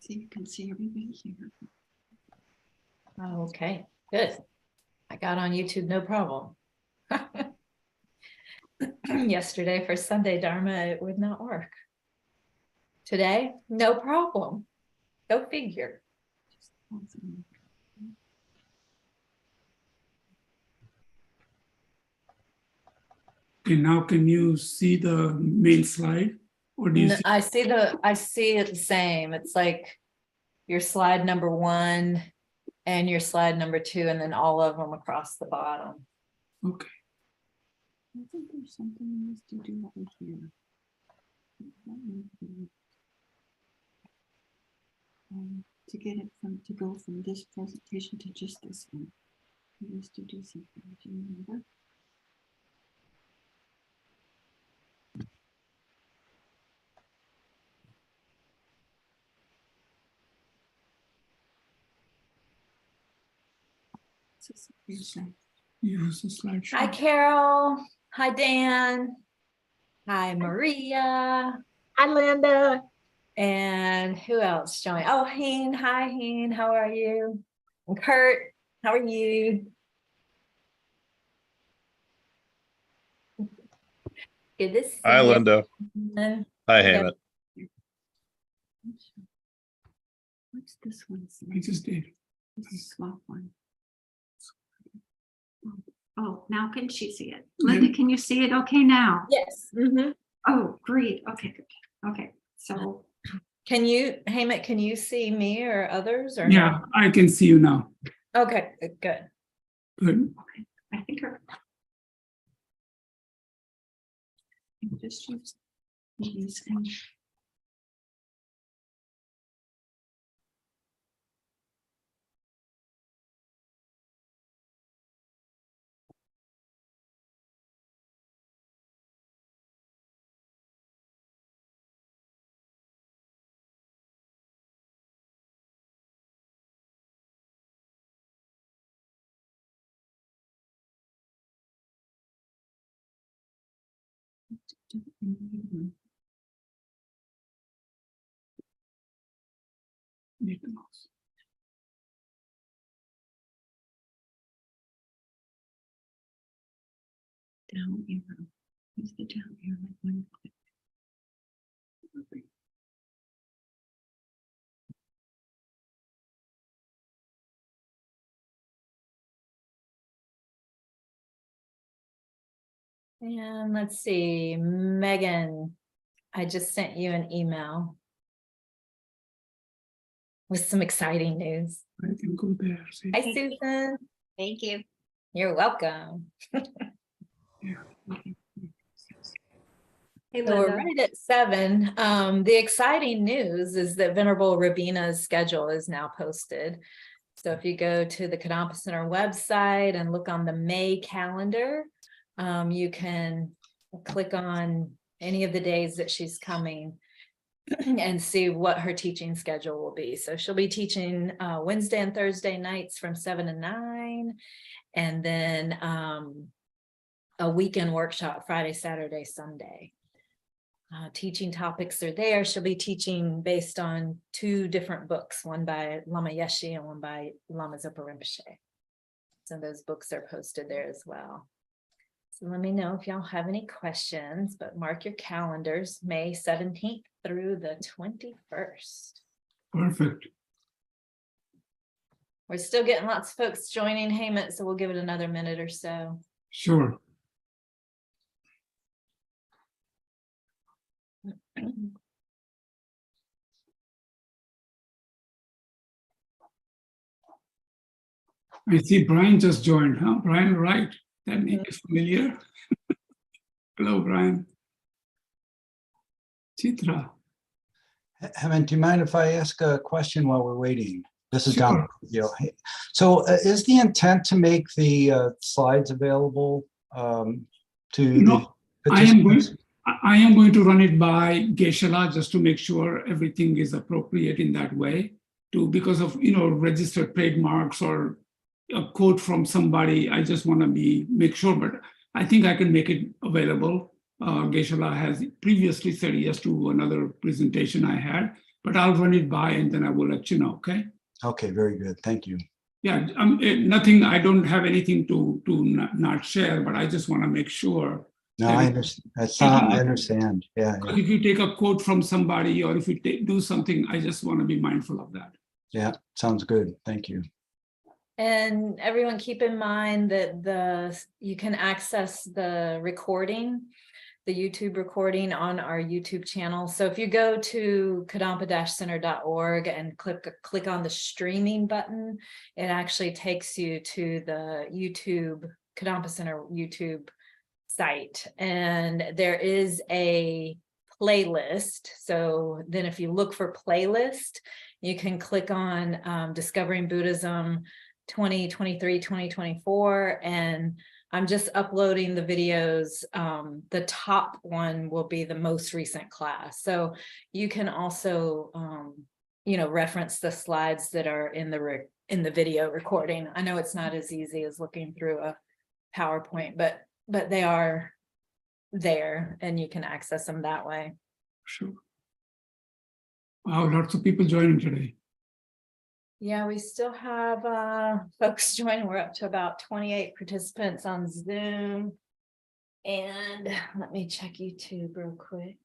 So you can see everybody here. Oh, okay, good. I got on YouTube, no problem. Yesterday for Sunday Dharma, it would not work. Today, no problem. Go figure. Okay, now can you see the main slide? Or do you see? I see it the same. It's like your slide number 1 and your slide number 2, and then all of them across the bottom. Okay. I think there's something we used to do over here. To get it to go from this presentation to just this one. We used to do something, do you remember? Use the slideshow. Hi, Carol. Hi, Dan. Hi, Maria. Hi, Linda. And who else joined? Oh, Heen. Hi, Heen. How are you? And Kurt, how are you? Good to see Hi, you. Linda. Hi, Heyman. What's this one? I just did. This is swap one. Oh, now can she see it? Linda, can you see it okay now? Yes. Oh, great. Okay, good. Okay, so. Can you, Heyman, can you see me or others or Yeah, I can see you now. no? Okay, good. Good. Okay, I think just use these and Need the mouse. down arrow. Use the down arrow. One click. And let's see, Megan, I just sent you an email with some exciting news. I can go there. See? Hi, Susan. Thank you. You're welcome. Yeah. Hey, So we're Linda. right at 7. The exciting news is that Venerable Rabina's schedule is now posted. So if you go to the Kadampa Center website and look on the May calendar, you can click on any of the days that she's coming and see what her teaching schedule will be. So she'll be teaching Wednesday and Thursday nights from 7 to 9, and then a weekend workshop Friday, Saturday, Sunday. Teaching topics are there. She'll be teaching based on 2 different books, one by Lama Yeshe and one by Lama Zopa Rinpoche. So those books are posted there as well. So let me know if y'all have any questions, but mark your calendars, May 17th through the 21st. Perfect. We're still getting lots of folks joining, Heyman, so we'll give it another minute or so. Sure. I see Brian just joined, huh? Brian, right? That name is familiar. Hello, Brian. Chitra. Hemant, do you mind if I ask a question while we're waiting? This is Sure. Don. So is the intent to make the slides available to No, the I am participants? going to run it by Geshe-la just to make sure everything is appropriate in that way, because of registered trademarks or a quote from somebody. I just want to make sure, but I think I can make it available. Geshe-la has previously said yes to another presentation I had, but I'll run it by and then I will let you know, okay? Okay, very good. Thank you. Yeah, nothing, I don't have anything to not share, but I just want to make sure. No, that I if- understand. That's not, I understand. Yeah, yeah, If you take a quote from somebody or if you do something, I just want to be mindful of that. yeah. Sounds good. Thank you. And everyone keep in mind that you can access the recording, the YouTube recording on our YouTube channel. So if you go to kadampa-center.org and click on the streaming button, it actually takes you to the YouTube, Kadampa Center YouTube site. And there is a playlist. So then if you look for playlist, you can click on Discovering Buddhism 2023, 2024, and I'm just uploading the videos. The top one will be the most recent class. So you can also, reference the slides that are in the video recording. I know it's not as easy as looking through a PowerPoint, but they are there and you can access them that way. Sure. Wow, lots of people joining today. Yeah, we still have folks joining. We're up to about 28 participants on Zoom. And let me check YouTube real quick.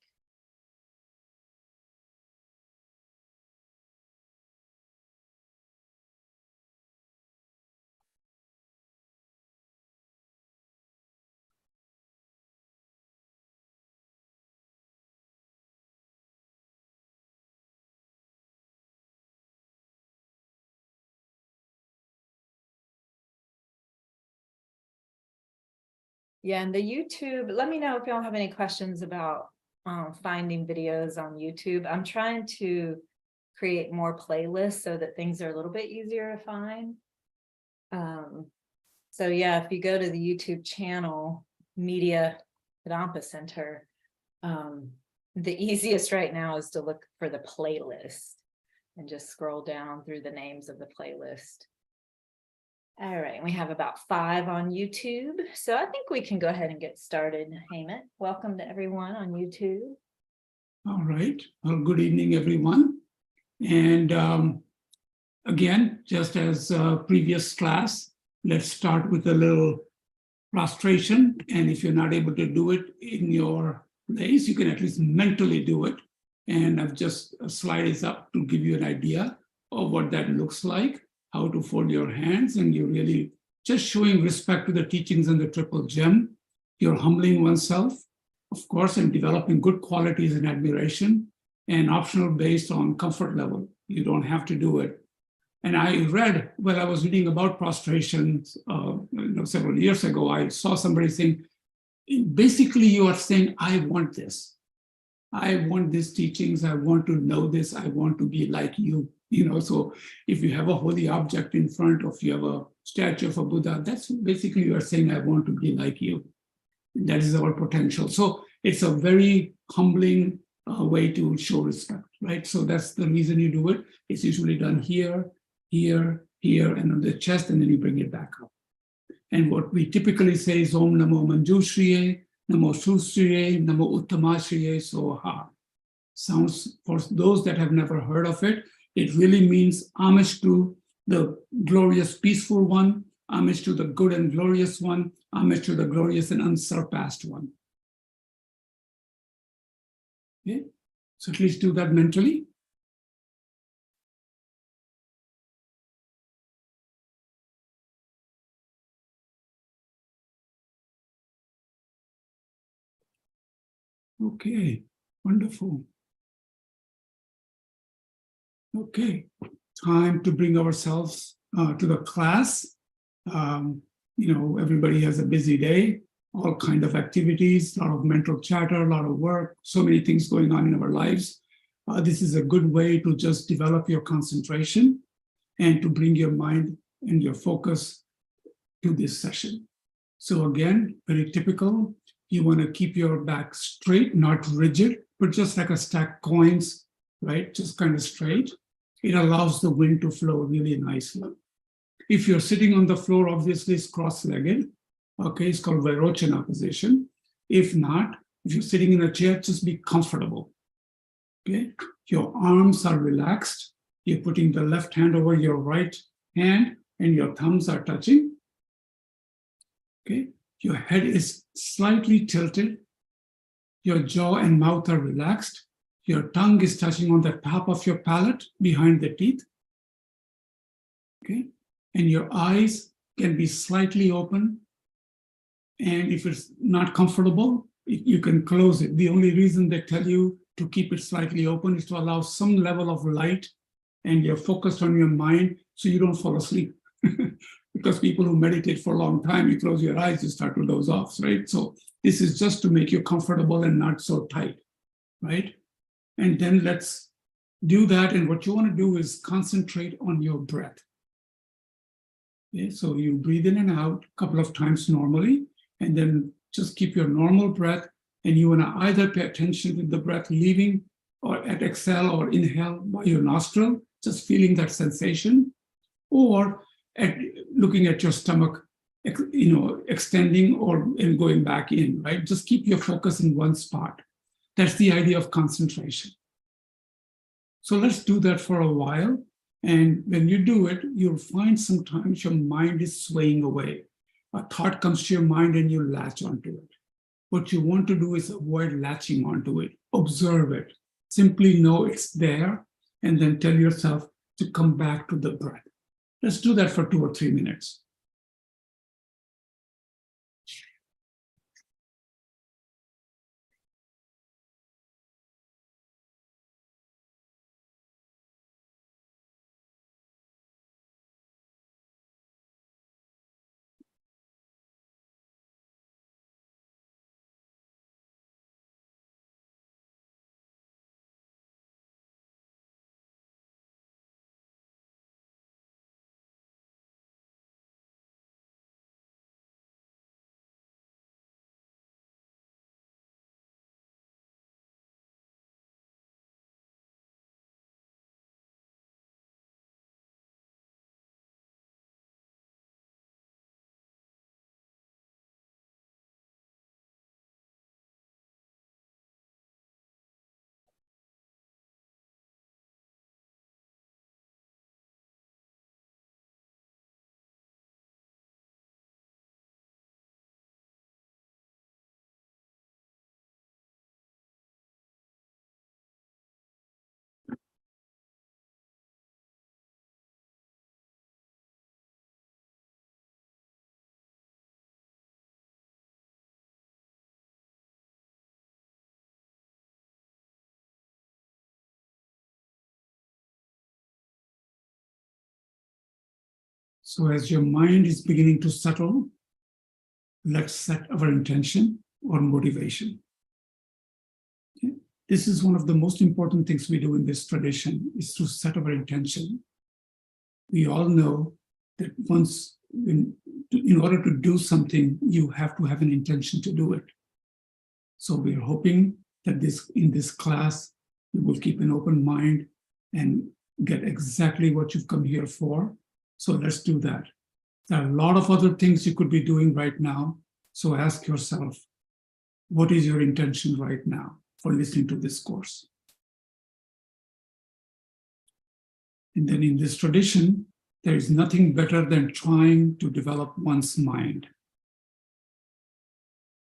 Yeah, and the YouTube, let me know if y'all have any questions about finding videos on YouTube. I'm trying to create more playlists so that things are a little bit easier to find. So yeah, if you go to the YouTube channel, Media Kadampa Center, the easiest right now is to look for the playlist and just scroll down through the names of the playlist. All right, we have about 5 on YouTube. So I think we can go ahead and get started. Hemant, welcome to everyone on YouTube. All right. Well, good evening, everyone. And again, just as previous class, let's start with a little prostration. And if you're not able to do it in your place, you can at least mentally do it. And I've just, a slide is up to give you an idea of what that looks like, how to fold your hands, and you're really just showing respect to the teachings and the triple gem. You're humbling oneself, of course, and developing good qualities and admiration, and optional based on comfort level. You don't have to do it. And I read, when I was reading about prostration several years ago, I saw somebody saying, basically you are saying, I want this. I want these teachings, I want to know this, I want to be like you. So if you have a holy object in front, or if you have a statue of a Buddha, that's basically you are saying, I want to be like you. That is our potential. So it's a very humbling way to show respect, right? So that's the reason you do it. It's usually done here, here, here, and on the chest, and then you bring it back up. And what we typically say is Om Namo Manjushriye, Namo Shusriye, Namo Uttamashriye Soha. Sounds, for those that have never heard of it, it really means homage to the glorious, peaceful one, homage to the good and glorious one, homage to the glorious and unsurpassed one. Okay, so please do that mentally. Okay, wonderful. Okay, time to bring ourselves to the class. Everybody has a busy day, all kind of activities, a lot of mental chatter, a lot of work, so many things going on in our lives. This is a good way to just develop your concentration and to bring your mind and your focus to this session. So again, very typical. You want to keep your back straight, not rigid, but just like a stack coins, right? Just kind of straight. It allows the wind to flow really nicely. If you're sitting on the floor, obviously it's cross-legged. Okay, it's called Vairochana position. If not, if you're sitting in a chair, just be comfortable. Okay, your arms are relaxed. You're putting the left hand over your right hand and your thumbs are touching. Okay, your head is slightly tilted. Your jaw and mouth are relaxed. Your tongue is touching on the top of your palate behind the teeth. Okay, and your eyes can be slightly open. And if it's not comfortable, you can close it. The only reason they tell you to keep it slightly open is to allow some level of light and you're focused on your mind so you don't fall asleep. Because people who meditate for a long time, you close your eyes, you start to doze off, right? So this is just to make you comfortable and not so tight, right? And then let's do that. And what you want to do is concentrate on your breath. Okay, so you breathe in and out a couple of times normally, and then just keep your normal breath. And you want to either pay attention to the breath leaving or at exhale or inhale by your nostril, just feeling that sensation, or at looking at your stomach, extending and going back in, right? Just keep your focus in one spot. That's the idea of concentration. So let's do that for a while. And when you do it, you'll find sometimes your mind is swaying away. A thought comes to your mind and you latch onto it. What you want to do is avoid latching onto it. Observe it. Simply know it's there and then tell yourself to come back to the breath. Let's do that for 2 or 3 minutes. So as your mind is beginning to settle, let's set our intention or motivation. Okay? This is one of the most important things we do in this tradition, is to set our intention. We all know that in order to do something, you have to have an intention to do it. So we're hoping that in this class, you will keep an open mind and get exactly what you've come here for. So let's do that. There are a lot of other things you could be doing right now. So ask yourself, what is your intention right now for listening to this course? And then in this tradition, there is nothing better than trying to develop one's mind.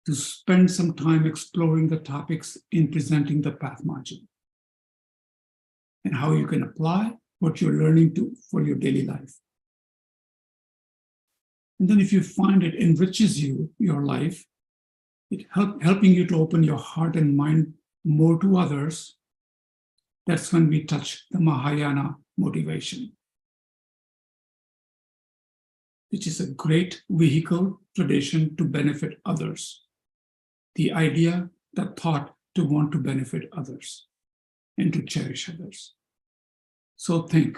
To spend some time exploring the topics in presenting the path margin and how you can apply what you're learning for your daily life. And then if you find it enriches your life, it helping you to open your heart and mind more to others, that's when we touch the Mahayana motivation, which is a great vehicle tradition to benefit others. The idea, the thought to want to benefit others and to cherish others. So think,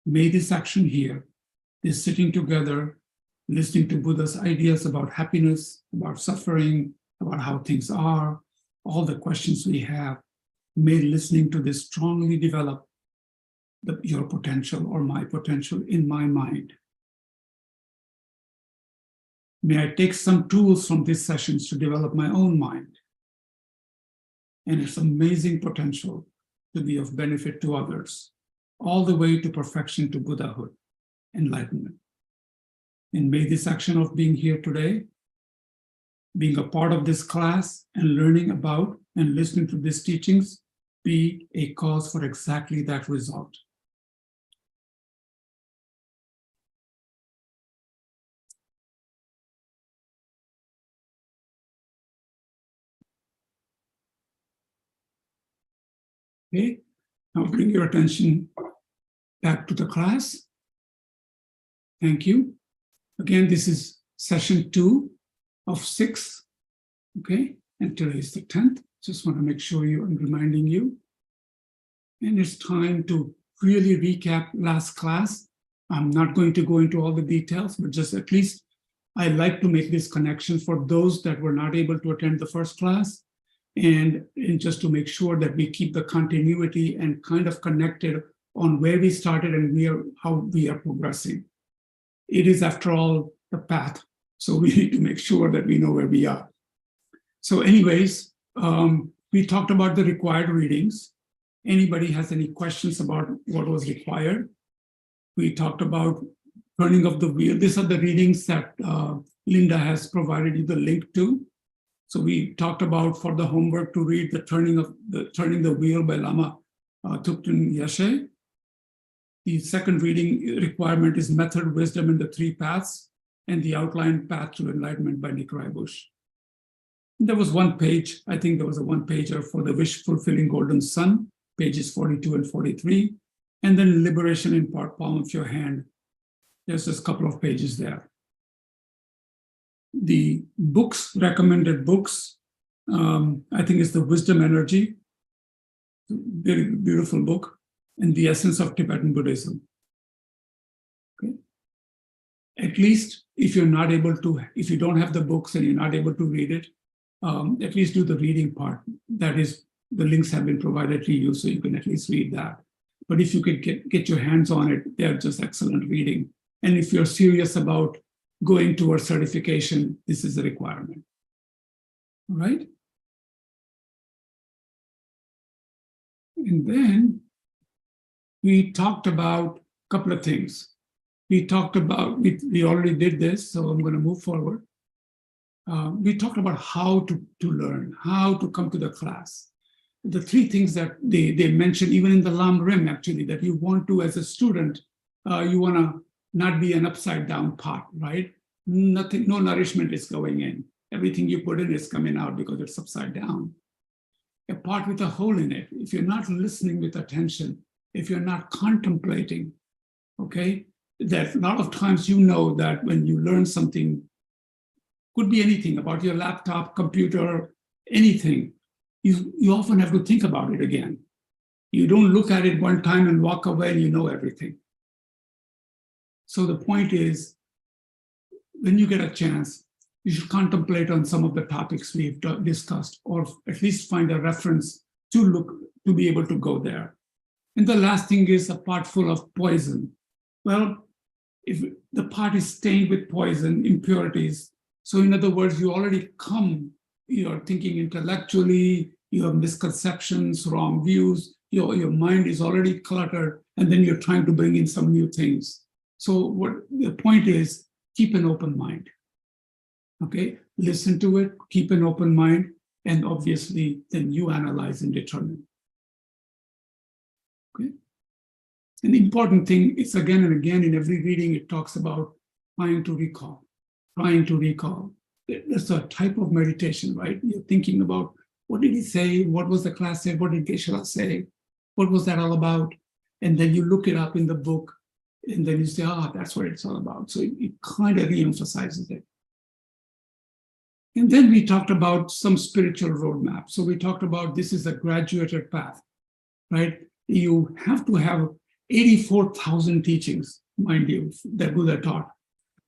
may this action here, this sitting together, listening to Buddha's ideas about happiness, about suffering, about how things are, all the questions we have, may listening to this strongly develop your potential or my potential in my mind. May I take some tools from these sessions to develop my own mind. and its amazing potential to be of benefit to others, all the way to perfection, to Buddhahood, enlightenment. And may this action of being here today, being a part of this class and learning about and listening to these teachings be a cause for exactly that result. Okay, now bring your attention back to the class. Thank you. Again, this is session 2 of 6. Okay, and today is the 10th. Just want to make sure I'm reminding you. And it's time to really recap last class. I'm not going to go into all the details, but just at least I like to make this connection for those that were not able to attend the first class, and just to make sure that we keep the continuity and kind of connected on where we started and how we are progressing. It is, after all, the path. So we need to make sure that we know where we are. So anyways, we talked about the required readings. Anybody has any questions about what was required? We talked about turning of the wheel. These are the readings that Linda has provided you the link to. So we talked about, for the homework, to read the Turning the Wheel by Lama Thupten Yeshe. The second reading requirement is Method, Wisdom, and the Three Paths, and the Outline Path to Enlightenment by Nikolai Bush. There was one page, I think there was a one-pager for the Wish-Fulfilling Golden Sun, pages 42 and 43, and then Liberation in Palm of Your Hand. There's just a couple of pages there. The books, recommended books, I think it's the Wisdom Energy, very beautiful book, and The Essence of Tibetan Buddhism. Okay. At least if you don't have the books and you're not able to read it, at least do the reading part. That is, the links have been provided to you, so you can at least read that. But if you could get your hands on it, they're just excellent reading. And if you're serious about going towards certification, this is a requirement. All right? And then we talked about a couple of things. We talked about, we already did this, so I'm going to move forward. We talked about how to learn, how to come to the class. The 3 things that they mentioned, even in the Lam Rim, actually, that you want to, as a student, you want to not be an upside down pot, right? Nothing, no nourishment is going in. Everything you put in is coming out because it's upside down. A pot with a hole in it. If you're not listening with attention, if you're not contemplating, okay, that a lot of times you know that when you learn something, could be anything about your laptop, computer, anything, you often have to think about it again. You don't look at it one time and walk away and you know everything. So the point is, when you get a chance, you should contemplate on some of the topics we've discussed, or at least find a reference to be able to go there. And the last thing is a pot full of poison. Well, if the pot is stained with poison, impurities, so in other words, you're thinking intellectually, you have misconceptions, wrong views, your mind is already cluttered, and then you're trying to bring in some new things. So what the point is, keep an open mind. Okay, listen to it, keep an open mind, and obviously then you analyze and determine. Okay. And the important thing is, again and again in every reading, it talks about trying to recall. That's a type of meditation, right? You're thinking about, what did he say? What was the class said? What did Geshe-la say? What was that all about? And then you look it up in the book, and then you say, that's what it's all about. So it kind of re-emphasizes it. And then we talked about some spiritual roadmap. So we talked about this is a graduated path, right? You have to have 84,000 teachings, mind you, that Buddha taught.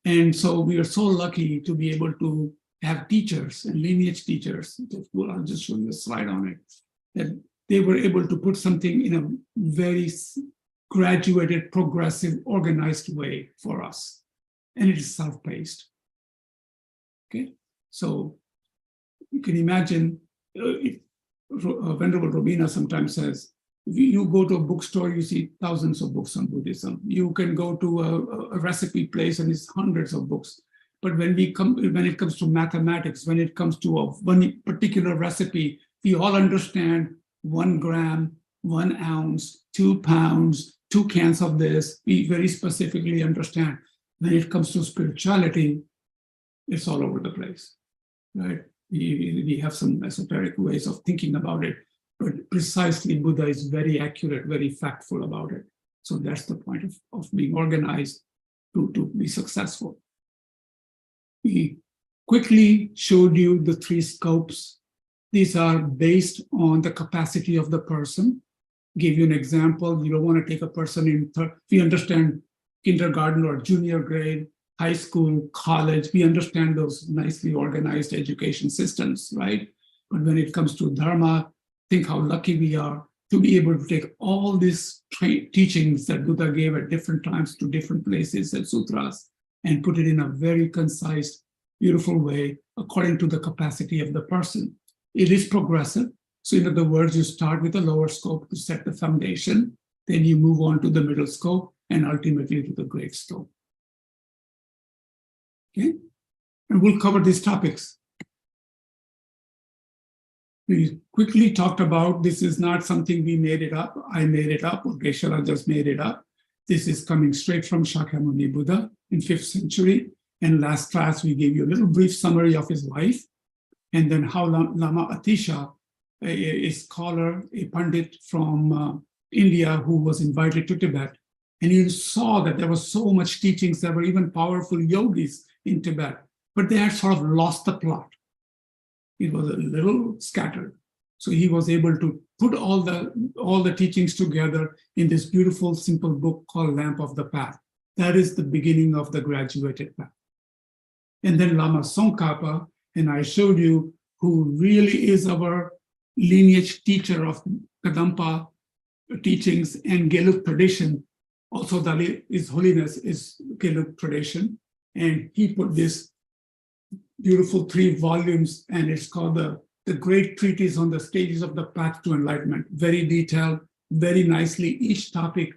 And so we are so lucky to be able to have teachers and lineage teachers. I'll just show you a slide on it. That they were able to put something in a very graduated, progressive, organized way for us. And it is self-paced. Okay, so you can imagine Venerable Robina sometimes says, you go to a bookstore, you see thousands of books on Buddhism. You can go to a recipe place and it's hundreds of books. But when it comes to mathematics, when it comes to one particular recipe, we all understand 1 gram, 1 ounce, 2 pounds, 2 cans of this. We very specifically understand. When it comes to spirituality, it's all over the place, right? We have some esoteric ways of thinking about it, but precisely Buddha is very accurate, very factful about it. So that's the point of being organized to be successful. We quickly showed you the 3 scopes. These are based on the capacity of the person. Give you an example. You don't want to take a person in, we understand kindergarten or junior grade, high school, college, we understand those nicely organized education systems, right? But when it comes to Dharma, think how lucky we are to be able to take all these teachings that Buddha gave at different times to different places and sutras and put it in a very concise, beautiful way according to the capacity of the person. It is progressive. So in other words, you start with a lower scope to set the foundation, then you move on to the middle scope and ultimately to the great scope. Okay, and we'll cover these topics. We quickly talked about this is not something we made it up, I made it up, or Geshe-la just made it up. This is coming straight from Shakyamuni Buddha in 5th century. And last class, we gave you a little brief summary of his life, and then how Lama Atisha, a scholar, a Pandit from India who was invited to Tibet. And you saw that there was so much teachings, there were even powerful yogis in Tibet, but they had sort of lost the plot. It was a little scattered. So he was able to put all the teachings together in this beautiful, simple book called Lamp of the Path. That is the beginning of the graduated path. And then Lama Tsongkhapa, and I showed you who really is our lineage teacher of Kadampa teachings and Gelug tradition. Also, His Holiness is Gelug tradition. And he put this beautiful 3 volumes, and it's called the Great Treatise on the Stages of the Path to Enlightenment. Very detailed, very nicely, each topic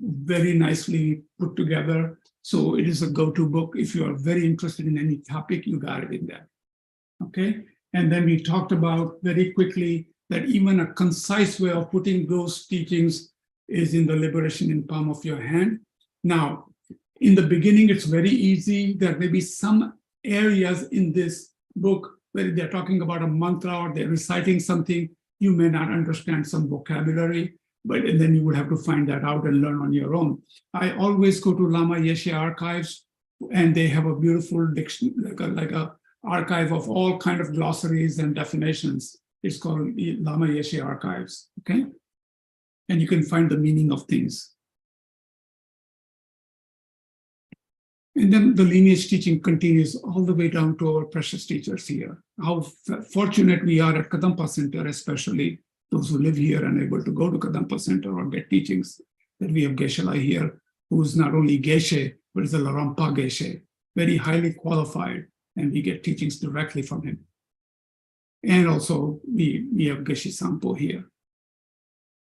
very nicely put together. So it is a go-to book. If you are very interested in any topic, you got it in there. Okay. And then we talked about very quickly that even a concise way of putting those teachings is in the Liberation in Palm of Your Hand. Now, in the beginning, it's very easy. There may be some areas in this book where they're talking about a mantra or they're reciting something. You may not understand some vocabulary, and then you would have to find that out and learn on your own. I always go to Lama Yeshe archives, and they have a beautiful dictionary, like a archive of all kind of glossaries and definitions. It's called Lama Yeshe archives, okay? And you can find the meaning of things. And then the lineage teaching continues all the way down to our precious teachers here. How fortunate we are at Kadampa Center, especially those who live here and able to go to Kadampa Center or get teachings, that we have Geshe-la here, who is not only Geshe, but is a Larampa Geshe, very highly qualified, and we get teachings directly from him. And also we have Geshe Sampo here.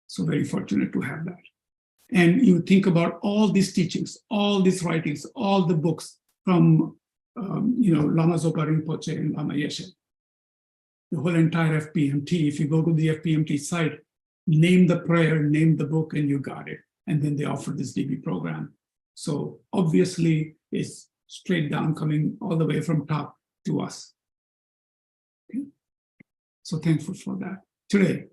So very fortunate to have that. And you think about all these teachings, all these writings, all the books from, Lama Zopa Rinpoche and Lama Yeshe. The whole entire FPMT, if you go to the FPMT site, name the prayer, name the book, and you got it. And then they offer this DB program. So obviously, it's straight down coming all the way from top to us. Okay? So thankful for that. Today,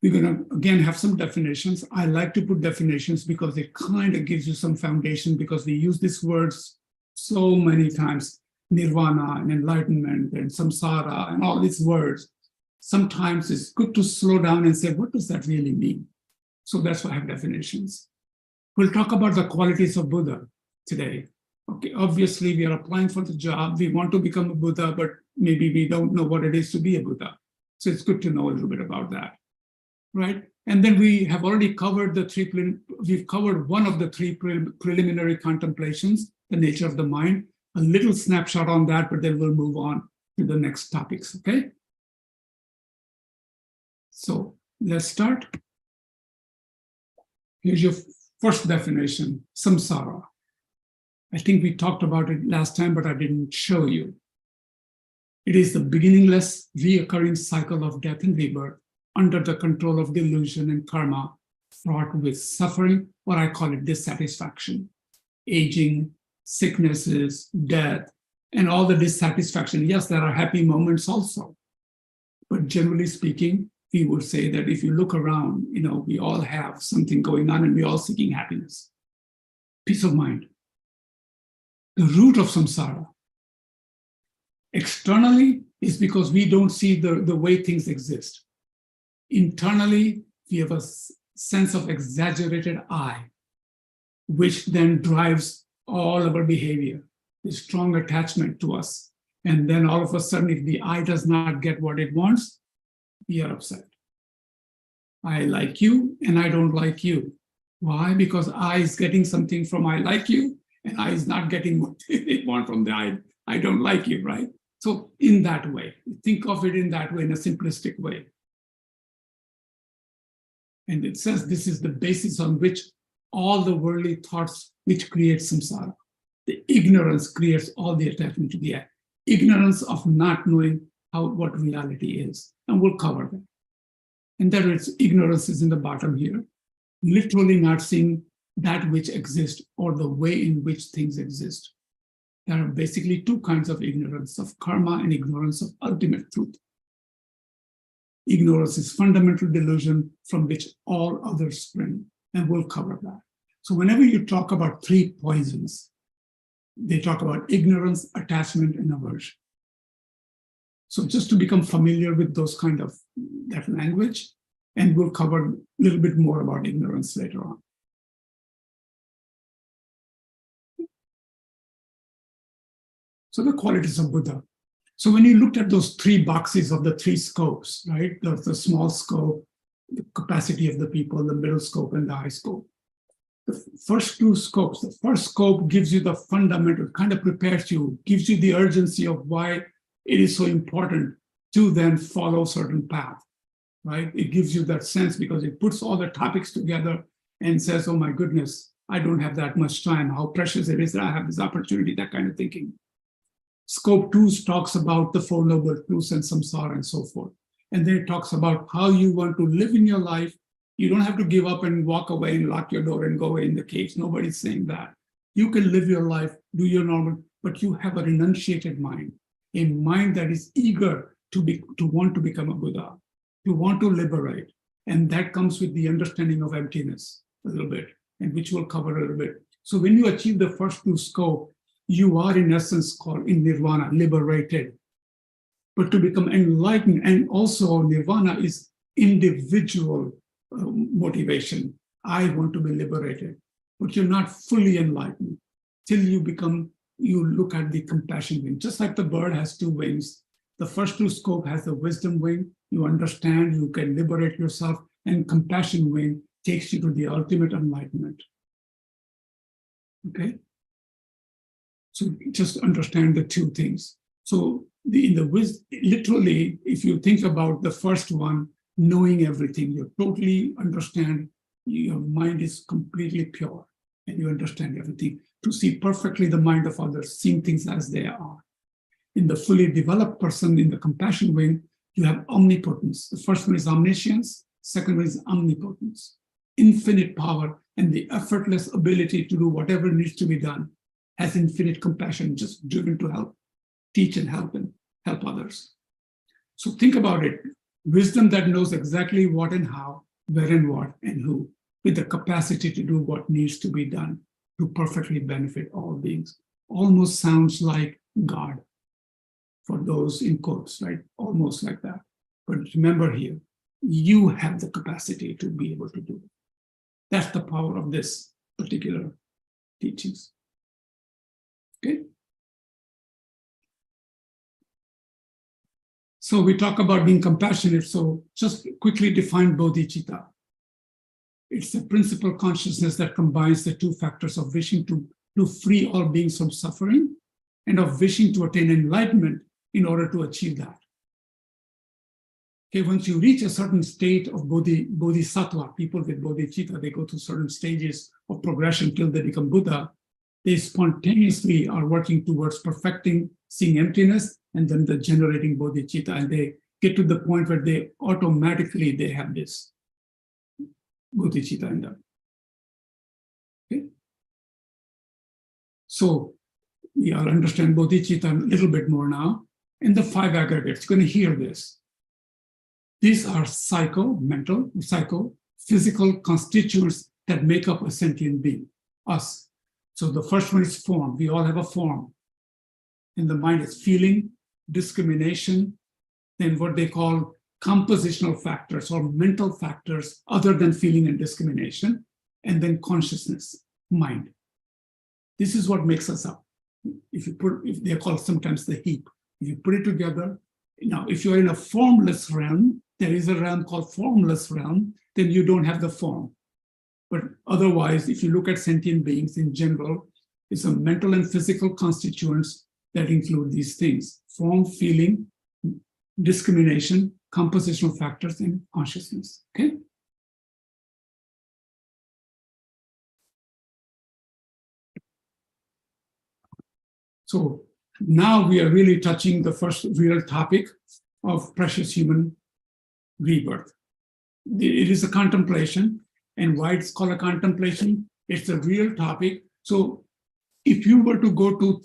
we're going to, again, have some definitions. I like to put definitions because it kind of gives you some foundation, because we use these words so many times, nirvana and enlightenment and samsara and all these words. Sometimes it's good to slow down and say, what does that really mean? So that's why I have definitions. We'll talk about the qualities of Buddha today. Okay, obviously we are applying for the job. We want to become a Buddha, but maybe we don't know what it is to be a Buddha. So it's good to know a little bit about that. Right? And then we have already covered we've covered one of the 3 preliminary contemplations, the nature of the mind, a little snapshot on that, but then we'll move on to the next topics, okay? So let's start. Here's your first definition, samsara. I think we talked about it last time, but I didn't show you. It is the beginningless, reoccurring cycle of death and rebirth under the control of delusion and karma, fraught with suffering, or I call it dissatisfaction, aging, sicknesses, death, and all the dissatisfaction. Yes, there are happy moments also. But generally speaking, we would say that if you look around, we all have something going on and we're all seeking happiness, peace of mind. The root of samsara externally is because we don't see the way things exist. Internally, we have a sense of exaggerated I, which then drives all our behavior, a strong attachment to us. And then all of a sudden, if the I does not get what it wants, we are upset. I like you and I don't like you. Why? Because I is getting something from I like you and I is not getting what they want from the I don't like you, right? So in that way, think of it in that way, in a simplistic way. And it says this is the basis on which all the worldly thoughts which create samsara. The ignorance creates all the attachment to the I. Ignorance of not knowing what reality is. And we'll cover that. And that is ignorance is in the bottom here. Literally not seeing that which exists or the way in which things exist. There are basically two kinds of ignorance, of karma and ignorance of ultimate truth. Ignorance is fundamental delusion from which all others spring, and we'll cover that. So whenever you talk about three poisons, they talk about ignorance, attachment, and aversion. So just to become familiar with those kind of that language, and we'll cover a little bit more about ignorance later on. So the qualities of Buddha. So when you looked at those three boxes of the three scopes, right? The small scope, the capacity of the people, the middle scope, and the high scope. The first two scopes, the first scope gives you the fundamental, kind of prepares you, gives you the urgency of why it is so important to then follow certain path, right? It gives you that sense because it puts all the topics together and says, oh my goodness, I don't have that much time. How precious it is that I have this opportunity, that kind of thinking. Scope 2 talks about the Four Noble Truths and samsara and so forth. And then it talks about how you want to live in your life. You don't have to give up and walk away and lock your door and go away in the caves. Nobody's saying that. You can live your life, do your normal, but you have a renunciated mind, a mind that is eager to want to become a Buddha, to want to liberate. And that comes with the understanding of emptiness a little bit, and which we'll cover a little bit. So when you achieve the first two scope, you are in essence called in nirvana, liberated. But to become enlightened, and also nirvana is individual motivation. I want to be liberated, but you're not fully enlightened till you look at the compassion wing. Just like the bird has two wings, the first two scope has the wisdom wing. You understand, you can liberate yourself, and compassion wing takes you to the ultimate enlightenment. Okay? So just understand the two things. So literally, if you think about the first one, knowing everything, you totally understand, your mind is completely pure and you understand everything. To see perfectly the mind of others, seeing things as they are. In the fully developed person, in the compassion wing, you have omnipotence. The first one is omniscience, second one is omnipotence. Infinite power and the effortless ability to do whatever needs to be done. Has infinite compassion, just driven to help, teach and help others. So think about it. Wisdom that knows exactly what and how, where and what and who, with the capacity to do what needs to be done to perfectly benefit all beings. Almost sounds like God for those in quotes, right? Almost like that. But remember here, you have the capacity to be able to do it. That's the power of this particular teachings. Okay. So we talk about being compassionate. So just quickly define bodhicitta. It's the principal consciousness that combines the two factors of wishing to free all beings from suffering and of wishing to attain enlightenment in order to achieve that. Okay, once you reach a certain state of bodhisattva, people with bodhicitta, they go through certain stages of progression till they become Buddha. They spontaneously are working towards perfecting, seeing emptiness, and then the generating bodhicitta, and they get to the point where they automatically they have this bodhicitta in them. Okay, so we all understand bodhicitta a little bit more now. And the 5 aggregates, you're going to hear this. These are physical constituents that make up a sentient being, us. So the first one is form. We all have a form. In the mind is feeling, discrimination, then what they call compositional factors or mental factors other than feeling and discrimination, and then consciousness, mind. This is what makes us up. If they're called sometimes the heap. If you put it together, now if you're in a formless realm, there is a realm called formless realm, then you don't have the form. But otherwise, if you look at sentient beings in general, it's a mental and physical constituents that include these things: form, feeling, discrimination, compositional factors, and consciousness. Okay. So now we are really touching the first real topic of precious human rebirth. It is a contemplation, and why it's called a contemplation, it's a real topic. So if you were to go to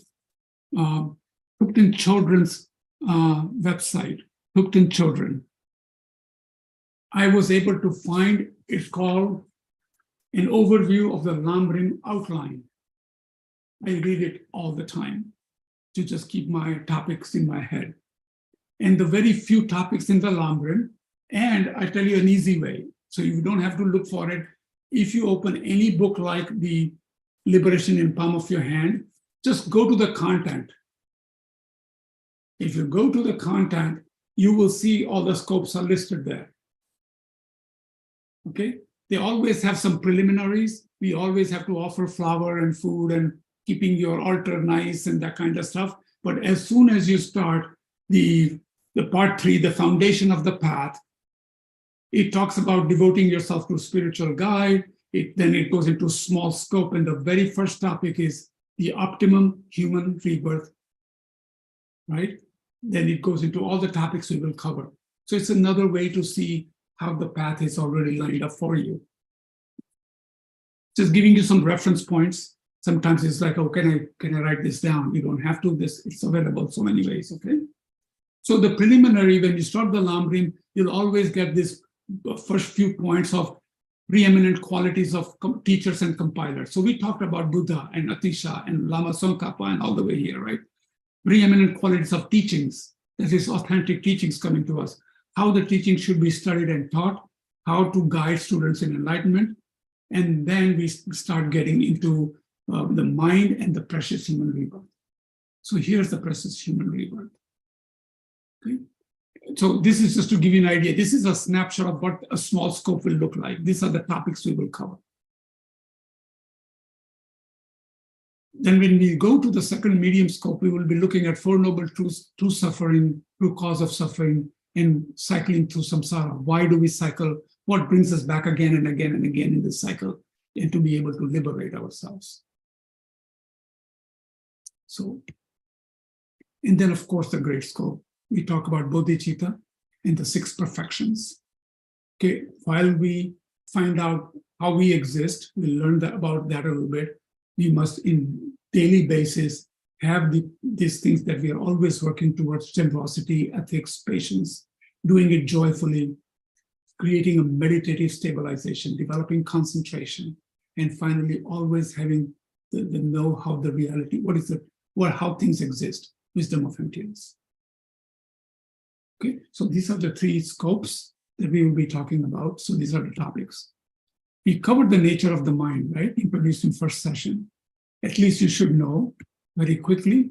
Hooked Children's website, Hooked Children, I was able to find, it's called an overview of the Lamrim outline. I read it all the time to just keep my topics in my head. And the very few topics in the Lamrim, and I tell you an easy way, so you don't have to look for it. If you open any book like the Liberation in Palm of Your Hand, just go to the content. If you go to the content, you will see all the scopes are listed there. Okay? They always have some preliminaries. We always have to offer flower and food and keeping your altar nice and that kind of stuff. But as soon as you start the part 3, the foundation of the path, it talks about devoting yourself to a spiritual guide. Then it goes into small scope. And the very first topic is the optimum human rebirth, right? Then it goes into all the topics we will cover. So it's another way to see how the path is already lined up for you. Just giving you some reference points. Sometimes it's like, oh, can I write this down? You don't have to. It's available so many ways, okay? So the preliminary, when you start the Lamrim, you'll always get this first few points of preeminent qualities of teachers and compilers. So we talked about Buddha and Atisha and Lama Tsongkhapa and all the way here, right? Preeminent qualities of teachings, that is authentic teachings coming to us, how the teaching should be studied and taught, how to guide students in enlightenment, and then we start getting into the mind and the precious human rebirth. So here's the precious human rebirth. Okay. So this is just to give you an idea. This is a snapshot of what a small scope will look like. These are the topics we will cover. Then when we go to the second medium scope, we will be looking at Four Noble Truths, true suffering, true cause of suffering, and cycling through samsara. Why do we cycle? What brings us back again and again and again in this cycle, and to be able to liberate ourselves. So, and then of course the great scope. We talk about bodhicitta and the 6 perfections. Okay, while we find out how we exist, we learn about that a little bit. We must, in daily basis, have these things that we are always working towards: generosity, ethics, patience, doing it joyfully, creating a meditative stabilization, developing concentration, and finally always having the know how the reality, how things exist, wisdom of emptiness. Okay, so these are the 3 scopes that we will be talking about. So these are the topics. We covered the nature of the mind, right? Introduced in first session. At least you should know very quickly,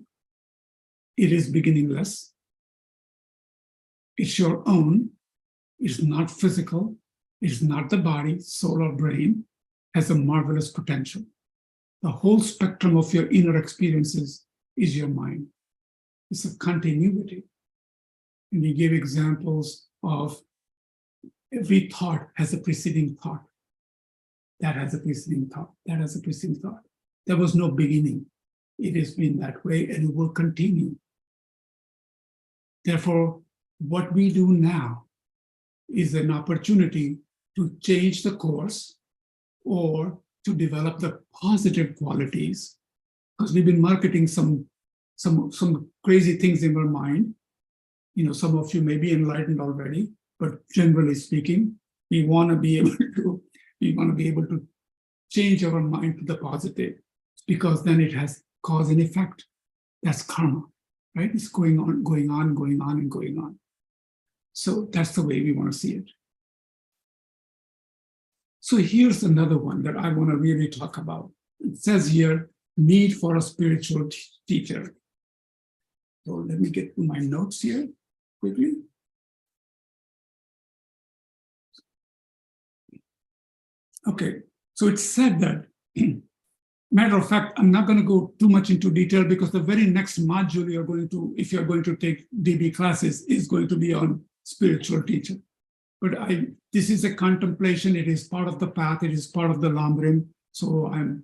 it is beginningless. It's your own. It's not physical. It's not the body, soul, or brain. Has a marvelous potential. The whole spectrum of your inner experiences is your mind. It's a continuity. And we gave examples of every thought has a preceding thought. That has a preceding thought. That has a preceding thought. There was no beginning. It has been that way and it will continue. Therefore, what we do now is an opportunity to change the course or to develop the positive qualities, because we've been marketing some crazy things in our mind. You know, some of you may be enlightened already, but generally speaking, we want to be able to change our mind to the positive, because then it has cause and effect. That's karma, right? It's going on, and going on. So that's the way we want to see it. So here's another one that I want to really talk about. It says here, need for a spiritual teacher. So let me get to my notes here quickly. Okay, so it said that, matter of fact, I'm not going to go too much into detail because the very next module you're going to, if you're going to take DB classes, is going to be on spiritual teacher. But this is a contemplation, it is part of the path, it is part of the Lamrim, so I'm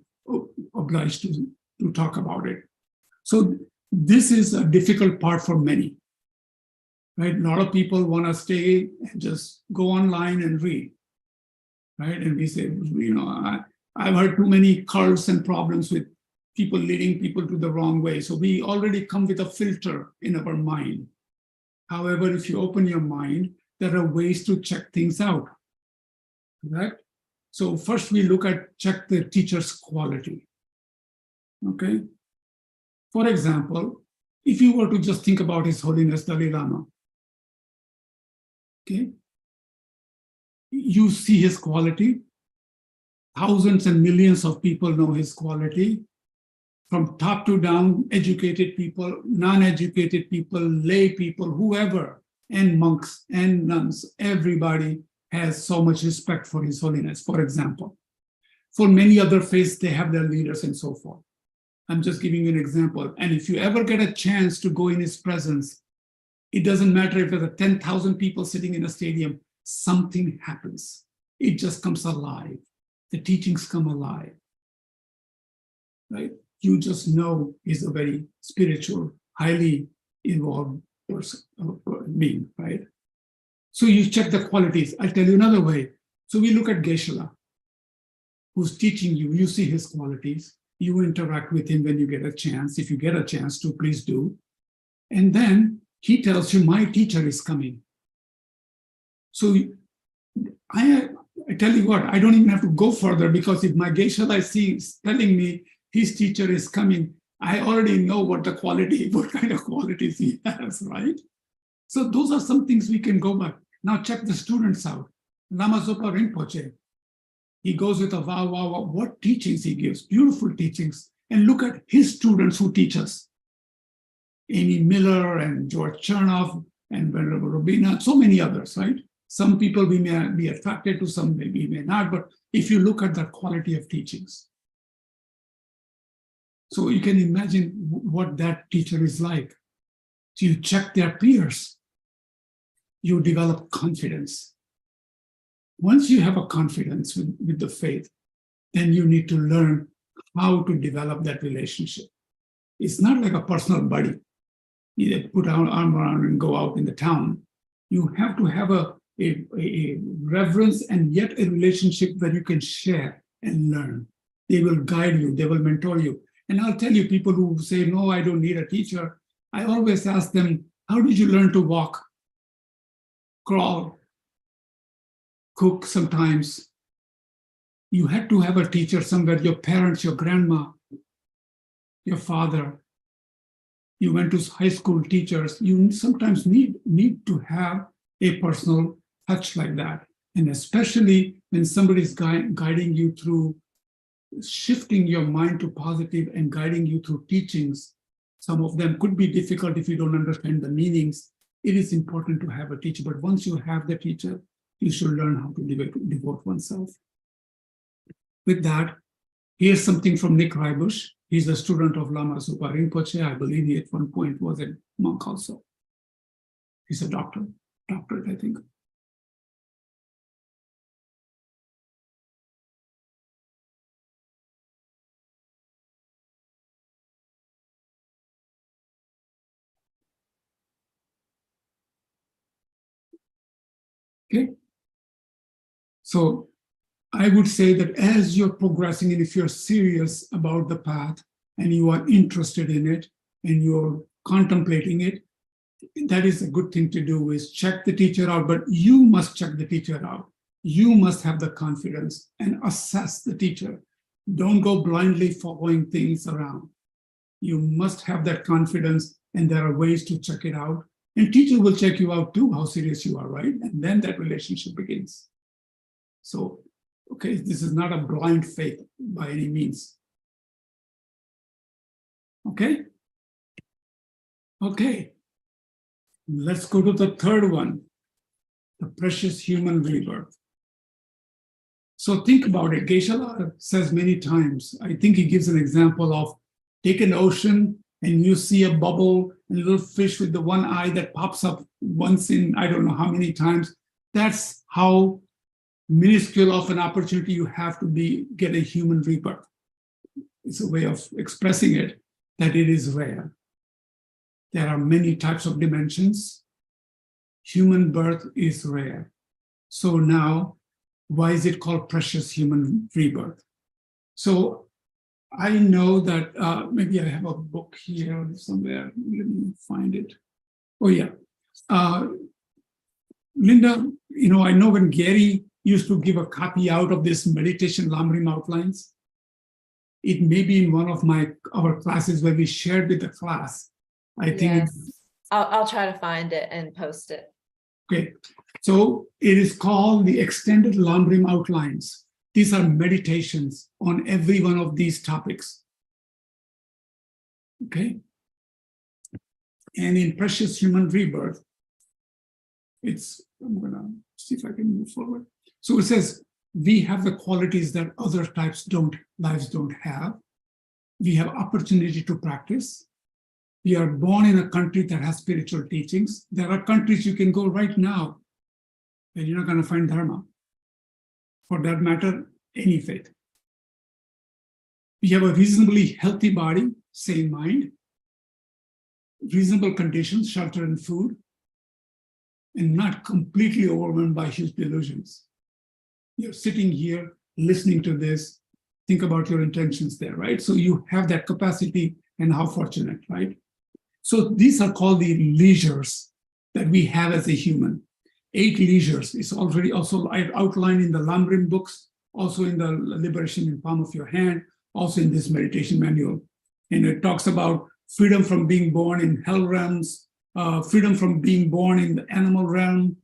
obliged to talk about it. So this is a difficult part for many, right? A lot of people want to stay and just go online and read, right? And we say, you know, I've heard too many cults and problems with people leading people to the wrong way. So we already come with a filter in our mind. However, if you open your mind, there are ways to check things out, correct? So first we check the teacher's quality, okay? For example, if you were to just think about His Holiness Dalai Lama, okay? You see his quality. Thousands and millions of people know his quality. From top to down, educated people, non-educated people, lay people, whoever, and monks and nuns, everybody has so much respect for His Holiness, for example. For many other faiths, they have their leaders and so forth. I'm just giving you an example. And if you ever get a chance to go in his presence, it doesn't matter if there's 10,000 people sitting in a stadium, something happens. It just comes alive. The teachings come alive, right? You just know he's a very spiritual, highly involved person, being, right? So you check the qualities. I'll tell you another way. So we look at Geshe-la, who's teaching you. You see his qualities. You interact with him when you get a chance. If you get a chance to, please do. And then he tells you, my teacher is coming. So I tell you what, I don't even have to go further, because if my Geshe-la is telling me his teacher is coming, I already know what kind of qualities he has, right? So those are some things we can go back. Now check the students out. Lama Zopa Rinpoche, he goes with a wow, what teachings he gives, beautiful teachings. And look at his students who teach us. Amy Miller and George Chernoff and Venerable Robina, so many others, right? Some people we may be attracted to, some maybe may not, but if you look at the quality of teachings. So you can imagine what that teacher is like. So you check their peers, you develop confidence. Once you have a confidence with the faith, then you need to learn how to develop that relationship. It's not like a personal buddy. You put our arm around and go out in the town. You have to have a reverence and yet a relationship where you can share and learn. They will guide you, they will mentor you. And I'll tell you, people who say, no, I don't need a teacher, I always ask them, how did you learn to walk, crawl, cook sometimes? You had to have a teacher somewhere, your parents, your grandma, your father. You went to high school teachers. You sometimes need to have a personal touch like that. And especially when somebody's guiding you through shifting your mind to positive and guiding you through teachings. Some of them could be difficult if you don't understand the meanings. It is important to have a teacher, but once you have the teacher, you should learn how to devote oneself. With that, here's something from Nick Reibush. He's a student of Lama Zopa Rinpoche. I believe he at one point was a monk also. He's a doctorate, I think. Okay. So I would say that as you're progressing, and if you're serious about the path and you are interested in it and you're contemplating it, that is a good thing to do, is check the teacher out, but you must check the teacher out. You must have the confidence and assess the teacher. Don't go blindly following things around. You must have that confidence, and there are ways to check it out. And teacher will check you out too, how serious you are, right? And then that relationship begins. So, okay, this is not a blind faith by any means. Okay? Okay. Let's go to the third one, the precious human rebirth. So think about it. Geshe-la says many times, I think he gives an example of take an ocean and you see a bubble and a little fish with the one eye that pops up once in, I don't know how many times. That's how minuscule of an opportunity you have to get a human rebirth. It's a way of expressing it, that it is rare. There are many types of dimensions. Human birth is rare. So now, why is it called precious human rebirth? So I know that maybe I have a book here somewhere. Let me find it. Oh yeah. Linda, I know when Gary used to give a copy out of this meditation Lamrim outlines, it may be in one of our classes where we shared with the class. I think Yes. I'll try to find it and post it. Okay, so it is called the Extended Lamrim Outlines. These are meditations on every one of these topics. Okay, and in Precious Human Rebirth, I'm gonna see if I can move forward. So it says, we have the qualities that other lives don't have. We have opportunity to practice. We are born in a country that has spiritual teachings. There are countries you can go right now and you're not going to find Dharma. For that matter, any faith. We have a reasonably healthy body, sane mind, reasonable conditions, shelter and food, and not completely overwhelmed by huge delusions. You're sitting here, listening to this, think about your intentions there, right? So you have that capacity, and how fortunate, right? So these are called the leisures that we have as a human. 8 leisures is already also outlined in the Lamrim books, also in the Liberation in Palm of Your Hand, also in this meditation manual. And it talks about freedom from being born in hell realms, freedom from being born in the animal realm,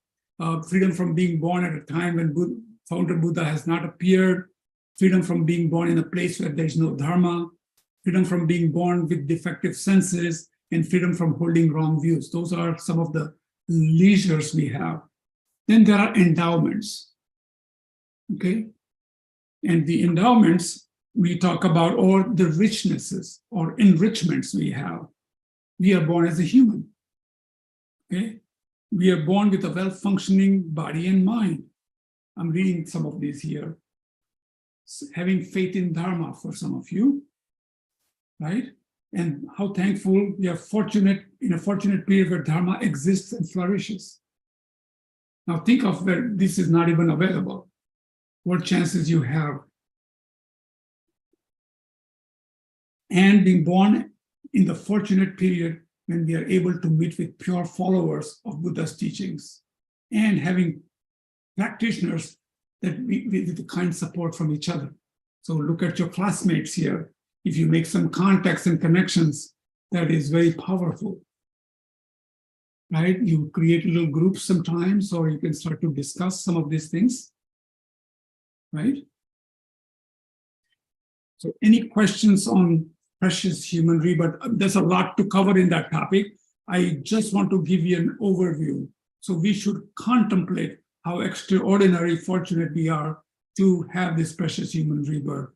freedom from being born at a time when founder Buddha has not appeared, freedom from being born in a place where there is no dharma, freedom from being born with defective senses, and freedom from holding wrong views. Those are some of the leisures we have. Then there are endowments, okay? And the endowments we talk about, or the richnesses or enrichments we have. We are born as a human, okay? We are born with a well-functioning body and mind. I'm reading some of these here. Having faith in Dharma for some of you, right? And how thankful we are in a fortunate period where Dharma exists and flourishes. Now think of where this is not even available. What chances you have. And being born in the fortunate period when we are able to meet with pure followers of Buddha's teachings, and having practitioners that with the kind support from each other. So look at your classmates here. If you make some contacts and connections, that is very powerful, right? You create little groups sometimes, or you can start to discuss some of these things, right? So any questions on precious human rebirth? There's a lot to cover in that topic. I just want to give you an overview. So we should contemplate how extraordinary fortunate we are to have this precious human rebirth.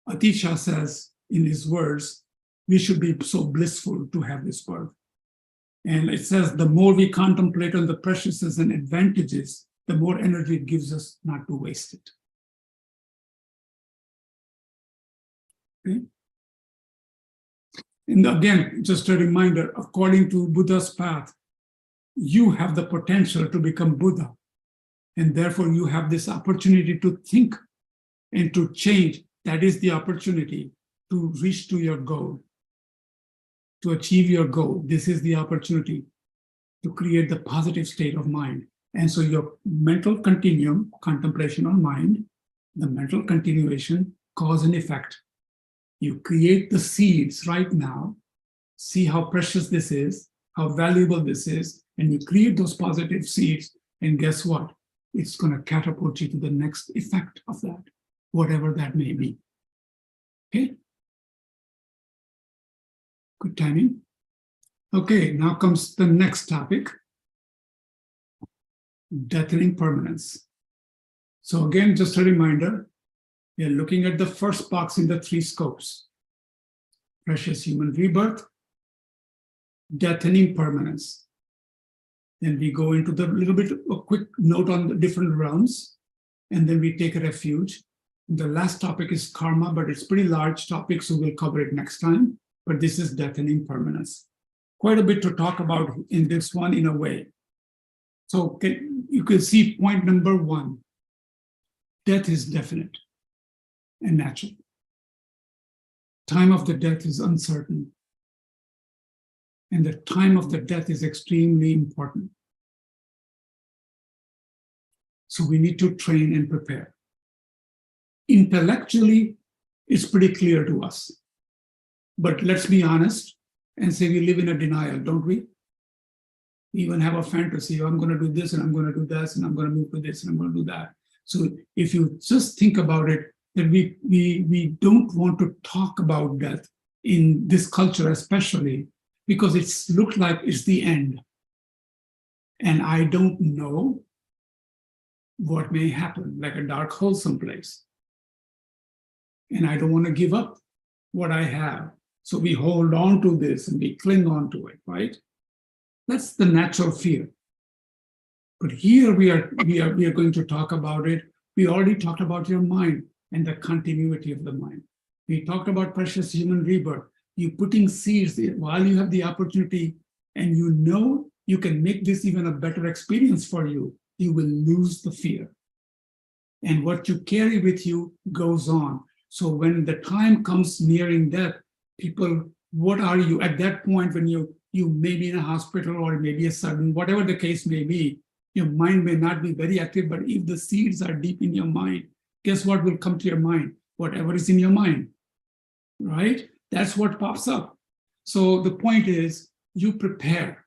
Atisha says in his words, we should be so blissful to have this birth. And it says, the more we contemplate on the preciousness and advantages, the more energy it gives us not to waste it. Okay? And again, just a reminder, according to Buddha's path, you have the potential to become Buddha. And therefore, you have this opportunity to think and to change. That is the opportunity to reach to your goal, to achieve your goal. This is the opportunity to create the positive state of mind. And so your mental continuum, contemplation on mind, the mental continuation, cause and effect. You create the seeds right now, see how precious this is, how valuable this is, and you create those positive seeds, and guess what? It's going to catapult you to the next effect of that, whatever that may be. Okay? Good timing. Okay, now comes the next topic, death and impermanence. So again, just a reminder, we are looking at the first box in the 3 scopes: precious human rebirth, death and impermanence. Then we go into the little bit, a quick note on the different realms, and then we take a refuge. The last topic is karma, but it's a pretty large topic, so we'll cover it next time. But this is death and impermanence. Quite a bit to talk about in this one in a way. So you can see point number 1. Death is definite and natural. Time of the death is uncertain. And the time of the death is extremely important. So we need to train and prepare. Intellectually, it's pretty clear to us. But let's be honest and say we live in a denial, don't we? We even have a fantasy, I'm going to do this and I'm going to do this and I'm going to move to this and I'm going to do that. So if you just think about it, that we don't want to talk about death in this culture especially, because it's looked like it's the end. And I don't know what may happen, like a dark hole someplace. And I don't want to give up what I have. So we hold on to this and we cling on to it, right? That's the natural fear. But here we are going to talk about it. We already talked about your mind and the continuity of the mind. We talked about precious human rebirth. You putting seeds while you have the opportunity and you know you can make this even a better experience for you, you will lose the fear. And what you carry with you goes on. So when the time comes nearing death, people, what are you at that point when you may be in a hospital or maybe a sudden, whatever the case may be, your mind may not be very active, but if the seeds are deep in your mind, guess what will come to your mind? Whatever is in your mind, right? That's what pops up. So the point is, you prepare,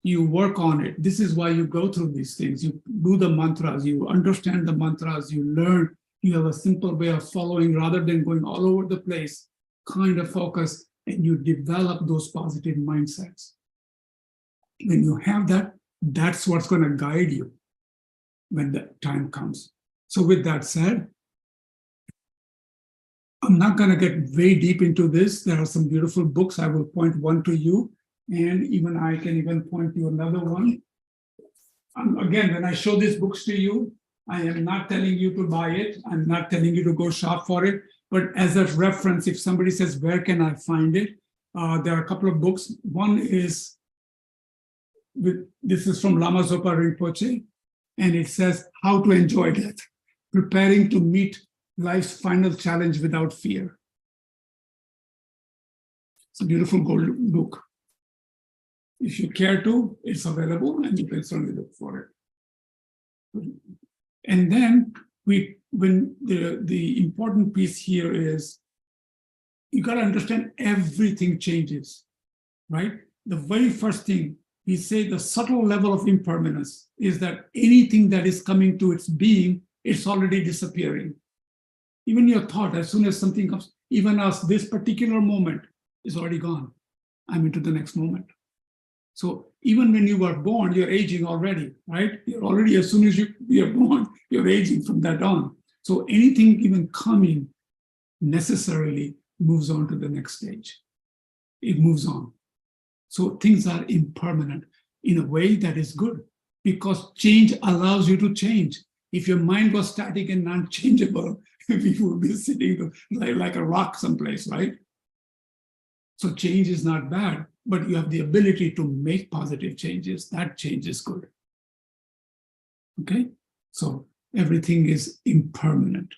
you work on it. This is why you go through these things. You do the mantras, you understand the mantras, you learn, you have a simple way of following rather than going all over the place, kind of focus, and you develop those positive mindsets. When you have that, that's what's going to guide you when the time comes. So with that said, I'm not going to get very deep into this. There are some beautiful books. I will point one to you, and even I can even point to another one. Again, when I show these books to you, I am not telling you to buy it. I'm not telling you to go shop for it. But as a reference, if somebody says, where can I find it? There are a couple of books. One is, this is from Lama Zopa Rinpoche, and it says, How to Enjoy Death, Preparing to Meet Life's Final Challenge Without Fear. It's a beautiful gold book. If you care to, it's available and you can certainly look for it. And then when the important piece here is, you got to understand everything changes, right? The very first thing we say, the subtle level of impermanence is that anything that is coming to its being, it's already disappearing. Even your thought, as soon as something comes, even as this particular moment is already gone, I'm into the next moment. So even when you were born, you're aging already, right? You're already, as soon as you're born, you're aging from that on. So anything even coming necessarily moves on to the next stage. It moves on. So things are impermanent in a way that is good, because change allows you to change. If your mind was static and non-changeable, you would be sitting like a rock someplace, right? So change is not bad, but you have the ability to make positive changes. That change is good. Okay? So everything is impermanent.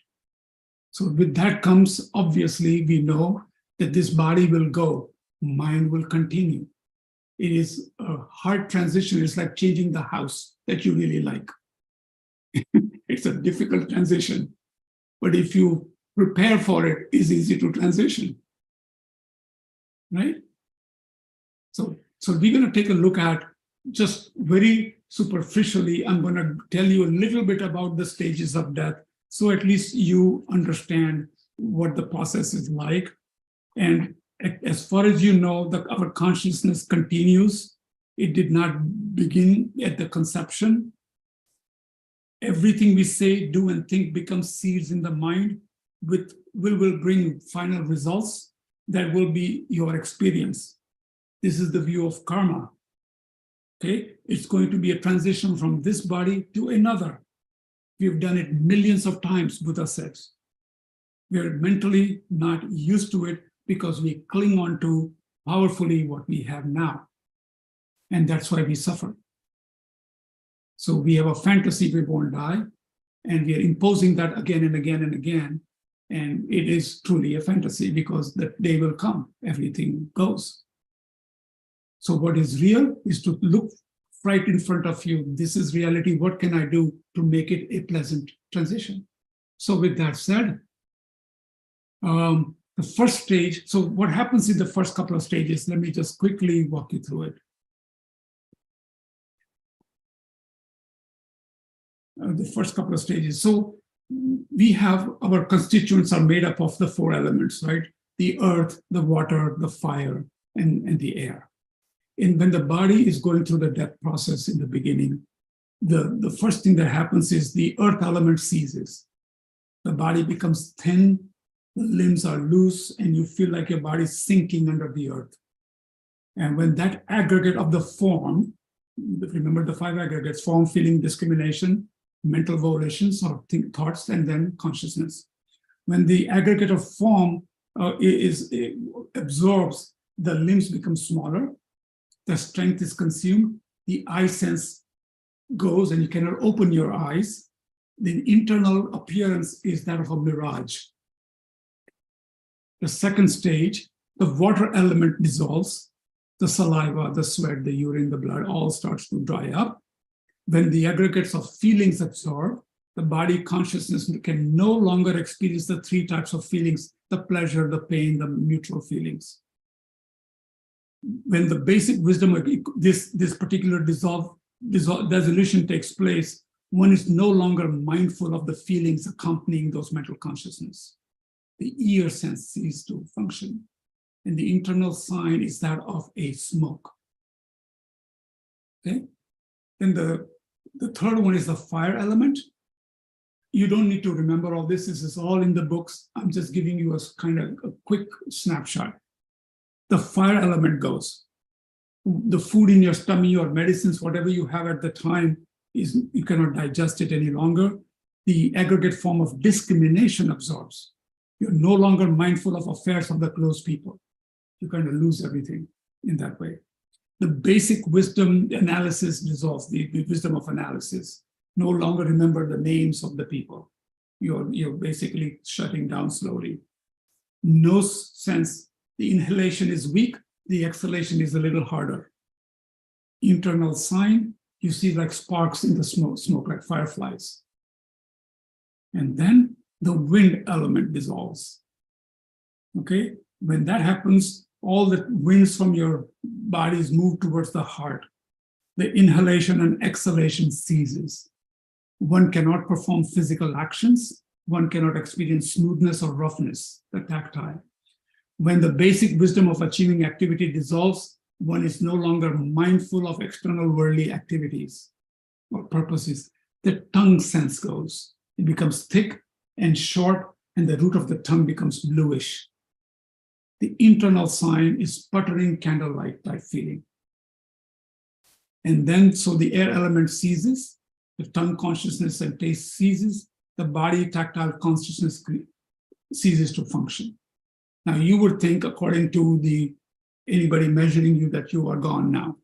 So with that comes, obviously, we know that this body will go, mind will continue. It is a hard transition. It's like changing the house that you really like. It's a difficult transition. But if you prepare for it, it's easy to transition. Right? So we're going to take a look at, just very superficially, I'm going to tell you a little bit about the stages of death, so at least you understand what the process is like. And as far as you know, our consciousness continues. It did not begin at the conception. Everything we say, do, and think becomes seeds in the mind, will bring final results that will be your experience. This is the view of karma. Okay, it's going to be a transition from this body to another. We've done it millions of times, Buddha says. We're mentally not used to it because we cling on to powerfully what we have now. And that's why we suffer. So we have a fantasy we won't die, and we are imposing that again and again and again. And it is truly a fantasy because that day will come, everything goes. So what is real is to look right in front of you. This is reality. What can I do to make it a pleasant transition? So with that said, the first stage, so what happens in the first couple of stages? Let me just quickly walk you through it. The first couple of stages. So we have, our constituents are made up of the 4 elements, right? The earth, the water, the fire, and the air. And when the body is going through the death process in the beginning, the first thing that happens is the earth element ceases. The body becomes thin, the limbs are loose, and you feel like your body is sinking under the earth. And when that aggregate of the form, remember the 5 aggregates: form, feeling, discrimination, mental volitions or thoughts, and then consciousness. When the aggregate of form absorbs, the limbs become smaller, the strength is consumed, the eye sense goes and you cannot open your eyes. The internal appearance is that of a mirage. The second stage, the water element dissolves, the saliva, the sweat, the urine, the blood all starts to dry up. When the aggregates of feelings absorb, the body consciousness can no longer experience the 3 types of feelings: the pleasure, the pain, the neutral feelings. When the basic wisdom of this particular dissolution takes place, one is no longer mindful of the feelings accompanying those mental consciousness. The ear sense ceases to function, and the internal sign is that of a smoke. Okay? Then the third one is the fire element. You don't need to remember all this. This is all in the books. I'm just giving you a kind of a quick snapshot. The fire element goes. The food in your stomach or medicines, whatever you have at the time, you cannot digest it any longer. The aggregate form of discrimination absorbs. You're no longer mindful of affairs of the close people. You kind of lose everything in that way. The basic wisdom analysis dissolves, the wisdom of analysis. No longer remember the names of the people. You're basically shutting down slowly. No sense, the inhalation is weak, the exhalation is a little harder. Internal sign, you see like sparks in the smoke like fireflies. And then the wind element dissolves. Okay, when that happens, all the winds from your bodies move towards the heart. The inhalation and exhalation ceases. One cannot perform physical actions. One cannot experience smoothness or roughness, the tactile. When the basic wisdom of achieving activity dissolves, one is no longer mindful of external worldly activities or purposes. The tongue sense goes. It becomes thick and short, and the root of the tongue becomes bluish. The internal sign is sputtering candlelight type feeling. And then, so the air element ceases, the tongue consciousness and taste ceases, the body tactile consciousness ceases to function. Now you would think, according to anybody measuring you, that you are gone now.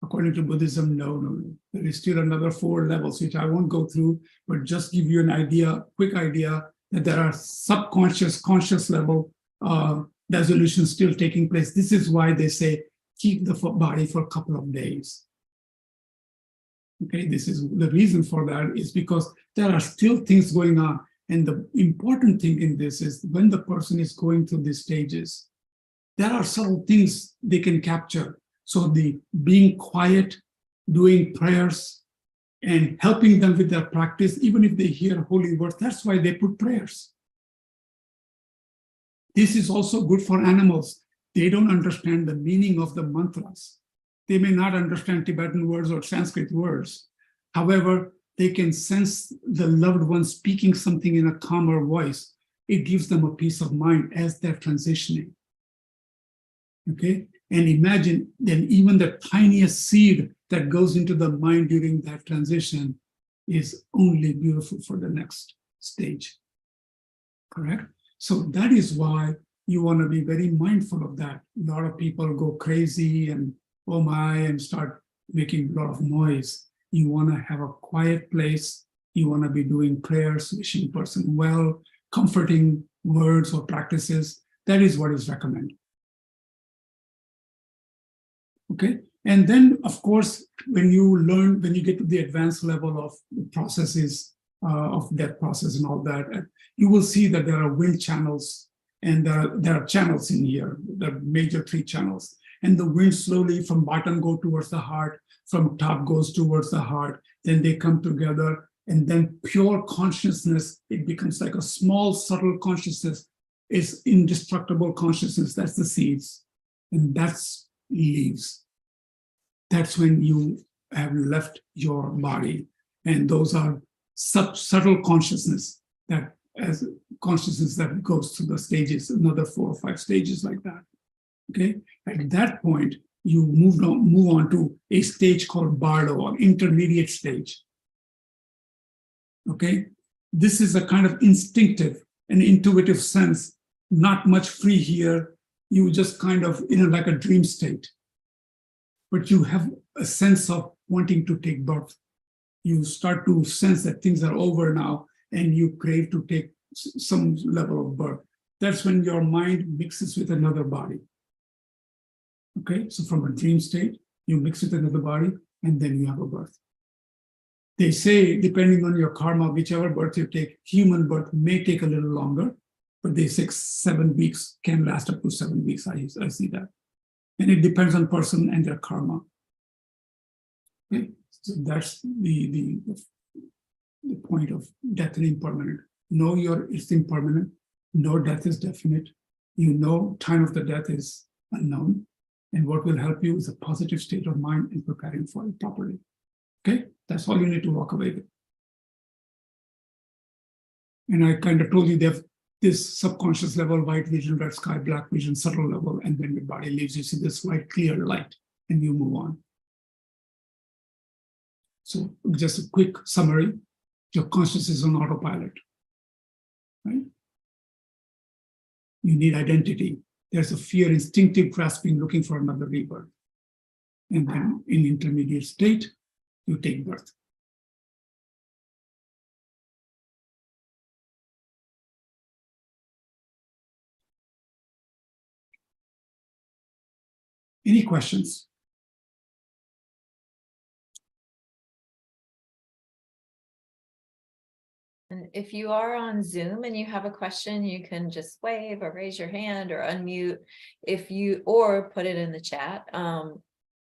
According to Buddhism, no. There is still another 4 levels, which I won't go through, but just give you an idea, quick idea, that there are subconscious, conscious level resolutions still taking place. This is why they say, keep the body for a couple of days. Okay, this is the reason for that is because there are still things going on. And the important thing in this is when the person is going through these stages, there are subtle things they can capture. So the being quiet, doing prayers, and helping them with their practice, even if they hear holy words, that's why they put prayers. This is also good for animals. They don't understand the meaning of the mantras. They may not understand Tibetan words or Sanskrit words. However, they can sense the loved one speaking something in a calmer voice. It gives them a peace of mind as they're transitioning. Okay? And imagine then even the tiniest seed that goes into the mind during that transition is only beautiful for the next stage. Correct? So that is why you want to be very mindful of that. A lot of people go crazy and oh my, and start making a lot of noise. You want to have a quiet place. You want to be doing prayers, wishing person well, comforting words or practices. That is what is recommended. Okay, and then of course, when you get to the advanced level of the processes of death process and all that, you will see that there are wind channels, and there are channels in here, the major 3 channels, and the wind slowly from bottom go towards the heart, from top goes towards the heart, then they come together, and then pure consciousness, it becomes like a small subtle consciousness, is indestructible consciousness, that's the seeds, and that's leaves. That's when you have left your body. And those are subtle consciousness, that as consciousness that goes through the stages, another 4 or 5 stages like that. Okay. At that point, you move on to a stage called bardo, or intermediate stage. Okay. This is a kind of instinctive and intuitive sense, not much free here. You just kind of, like a dream state. But you have a sense of wanting to take birth. You start to sense that things are over now, and you crave to take some level of birth. That's when your mind mixes with another body. Okay, so from a dream state, you mix with another body, and then you have a birth. They say, depending on your karma, whichever birth you take, human birth may take a little longer, but they say 7 weeks can last up to 7 weeks. I see that. And it depends on person and their karma. Okay? So that's the point of death and impermanent. Know it's impermanent. Know death is definite. You know time of the death is unknown. And what will help you is a positive state of mind and preparing for it properly. Okay? That's all you need to walk away with. And I kind of told you that this subconscious level, white vision, red sky, black vision, subtle level, and then your body leaves, you see this white, clear light, and you move on. So just a quick summary, your consciousness is on autopilot, right? You need identity. There's a fear, instinctive grasping, looking for another rebirth. And then in intermediate state, you take birth. Any questions? And if you are on Zoom and you have a question, you can just wave or raise your hand or unmute or put it in the chat.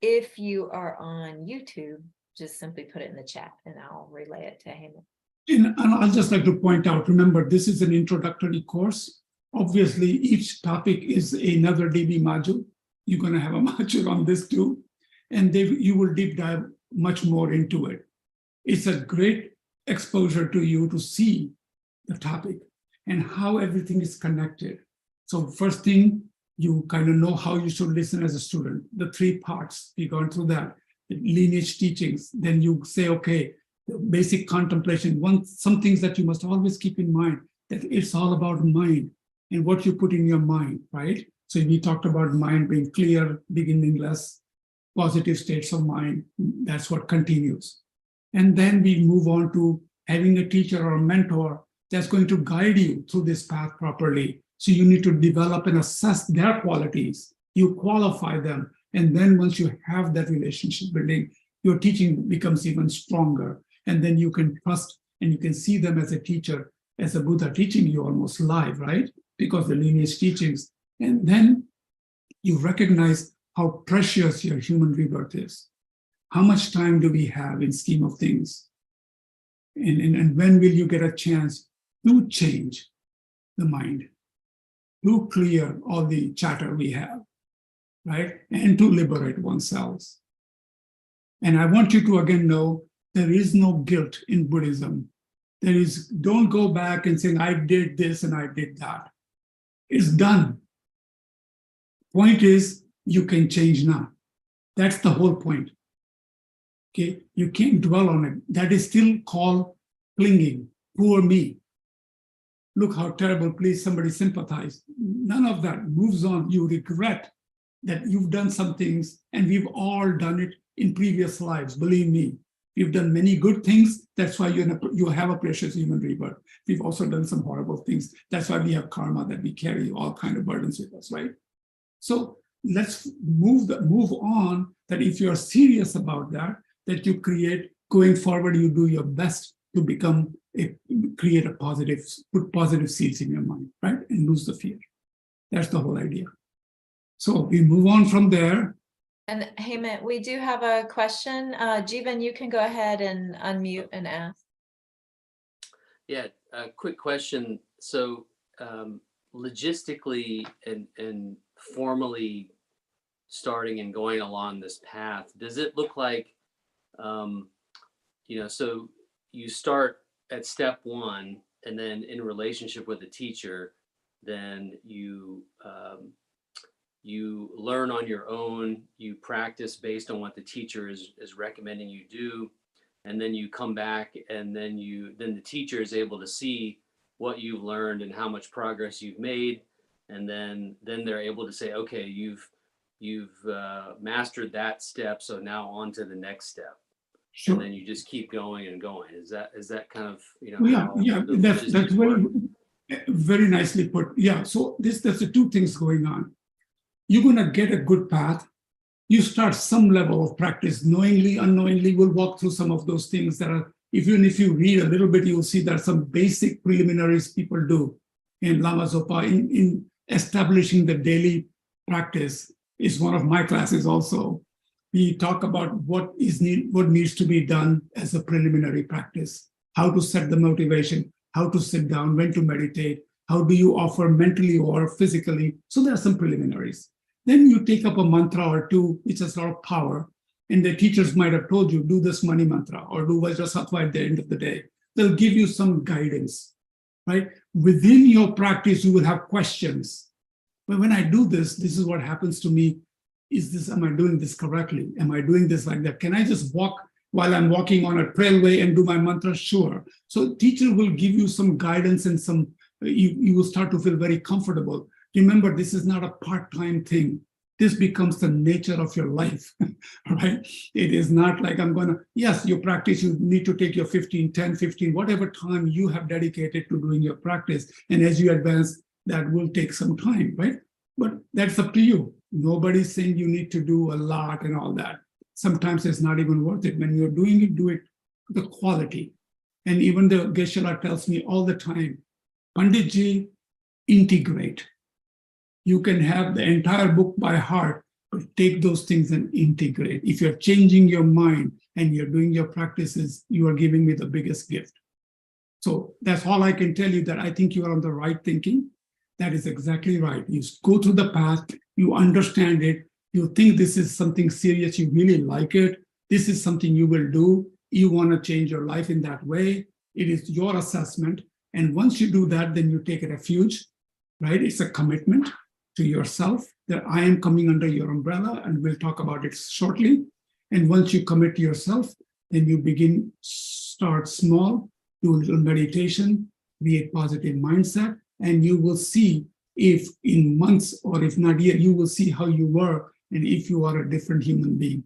If you are on YouTube, just simply put it in the chat and I'll relay it to Heyman. And I'll just like to point out, remember, this is an introductory course. Obviously, each topic is another DB module. You're going to have a module on this too. And you will deep dive much more into it. It's a great exposure to you to see the topic and how everything is connected. So first thing, you kind of know how you should listen as a student. The 3 parts, we've gone through that. The lineage teachings. Then you say, okay, the basic contemplation. Some things that you must always keep in mind, that it's all about mind and what you put in your mind, right? So we talked about mind being clear, beginningless, positive states of mind. That's what continues. And then we move on to having a teacher or a mentor that's going to guide you through this path properly. So you need to develop and assess their qualities. You qualify them. And then once you have that relationship building, your teaching becomes even stronger. And then you can trust and you can see them as a teacher, as a Buddha teaching you almost live, right? Because the lineage teachings. And then you recognize how precious your human rebirth is. How much time do we have in scheme of things? And when will you get a chance to change the mind, to clear all the chatter we have, right? And to liberate oneself. And I want you to again know there is no guilt in Buddhism. There is, don't go back and saying, I did this and I did that. It's done. Point is, you can change now. That's the whole point. Okay, you can't dwell on it. That is still called clinging. Poor me. Look how terrible, please somebody sympathize. None of that moves on. You regret that you've done some things, and we've all done it in previous lives, believe me. We've done many good things. That's why you have a precious human rebirth. We've also done some horrible things. That's why we have karma, that we carry all kind of burdens with us, right? So let's move on, that if you're serious about that, that you create, going forward, you do your best to create a positive, put positive seeds in your mind, right? And lose the fear. That's the whole idea. So we move on from there. And Hemant, we do have a question. Jeevan, you can go ahead and unmute and ask. Yeah, a quick question. So logistically and formally starting and going along this path, does it look like, so you start at step one, and then in relationship with a teacher, then you learn on your own, you practice based on what the teacher is recommending you do, and then you come back, and then the teacher is able to see what you've learned and how much progress you've made, and then they're able to say, okay, you've mastered that step, so now on to the next step. Sure. And then you just keep going and going. Is that kind of, Yeah, that's very nicely put. Yeah, so there's the two things going on. You're going to get a good path. You start some level of practice, knowingly, unknowingly. We'll walk through some of those things that are, even if you read a little bit, you'll see there are some basic preliminaries people do in Lama Zopa in establishing the daily practice. Is one of my classes also. We talk about what needs to be done as a preliminary practice, how to set the motivation, how to sit down, when to meditate, how do you offer mentally or physically. So there are some preliminaries. Then you take up a mantra or two, which has a lot of power. And the teachers might have told you, do this money mantra or do Vajrasattva at the end of the day. They'll give you some guidance, right? Within your practice, you will have questions. But when I do this is what happens to me. Am I doing this correctly? Am I doing this like that? Can I just walk while I'm walking on a trailway and do my mantra? Sure. So teacher will give you some guidance and you will start to feel very comfortable. Remember, this is not a part-time thing. This becomes the nature of your life, right? It is not like yes, your practice, you need to take your 10, 15, whatever time you have dedicated to doing your practice. And as you advance, that will take some time, right? But that's up to you. Nobody's saying you need to do a lot and all that. Sometimes it's not even worth it. When you're doing it, do it the quality. And even the Geshe-la tells me all the time, Panditji, integrate. You can have the entire book by heart, but take those things and integrate. If you're changing your mind and you're doing your practices, you are giving me the biggest gift. So that's all I can tell you, that I think you are on the right thinking. That is exactly right. You go through the path, you understand it, you think this is something serious, you really like it, this is something you will do, you want to change your life in that way, it is your assessment. And once you do that, then you take a refuge, right? It's a commitment to yourself that I am coming under your umbrella, and we'll talk about it shortly. And once you commit to yourself, then you start small, do a little meditation, create positive mindset, and you will see if in months or if not yet, you will see how you were And if you are a different human being,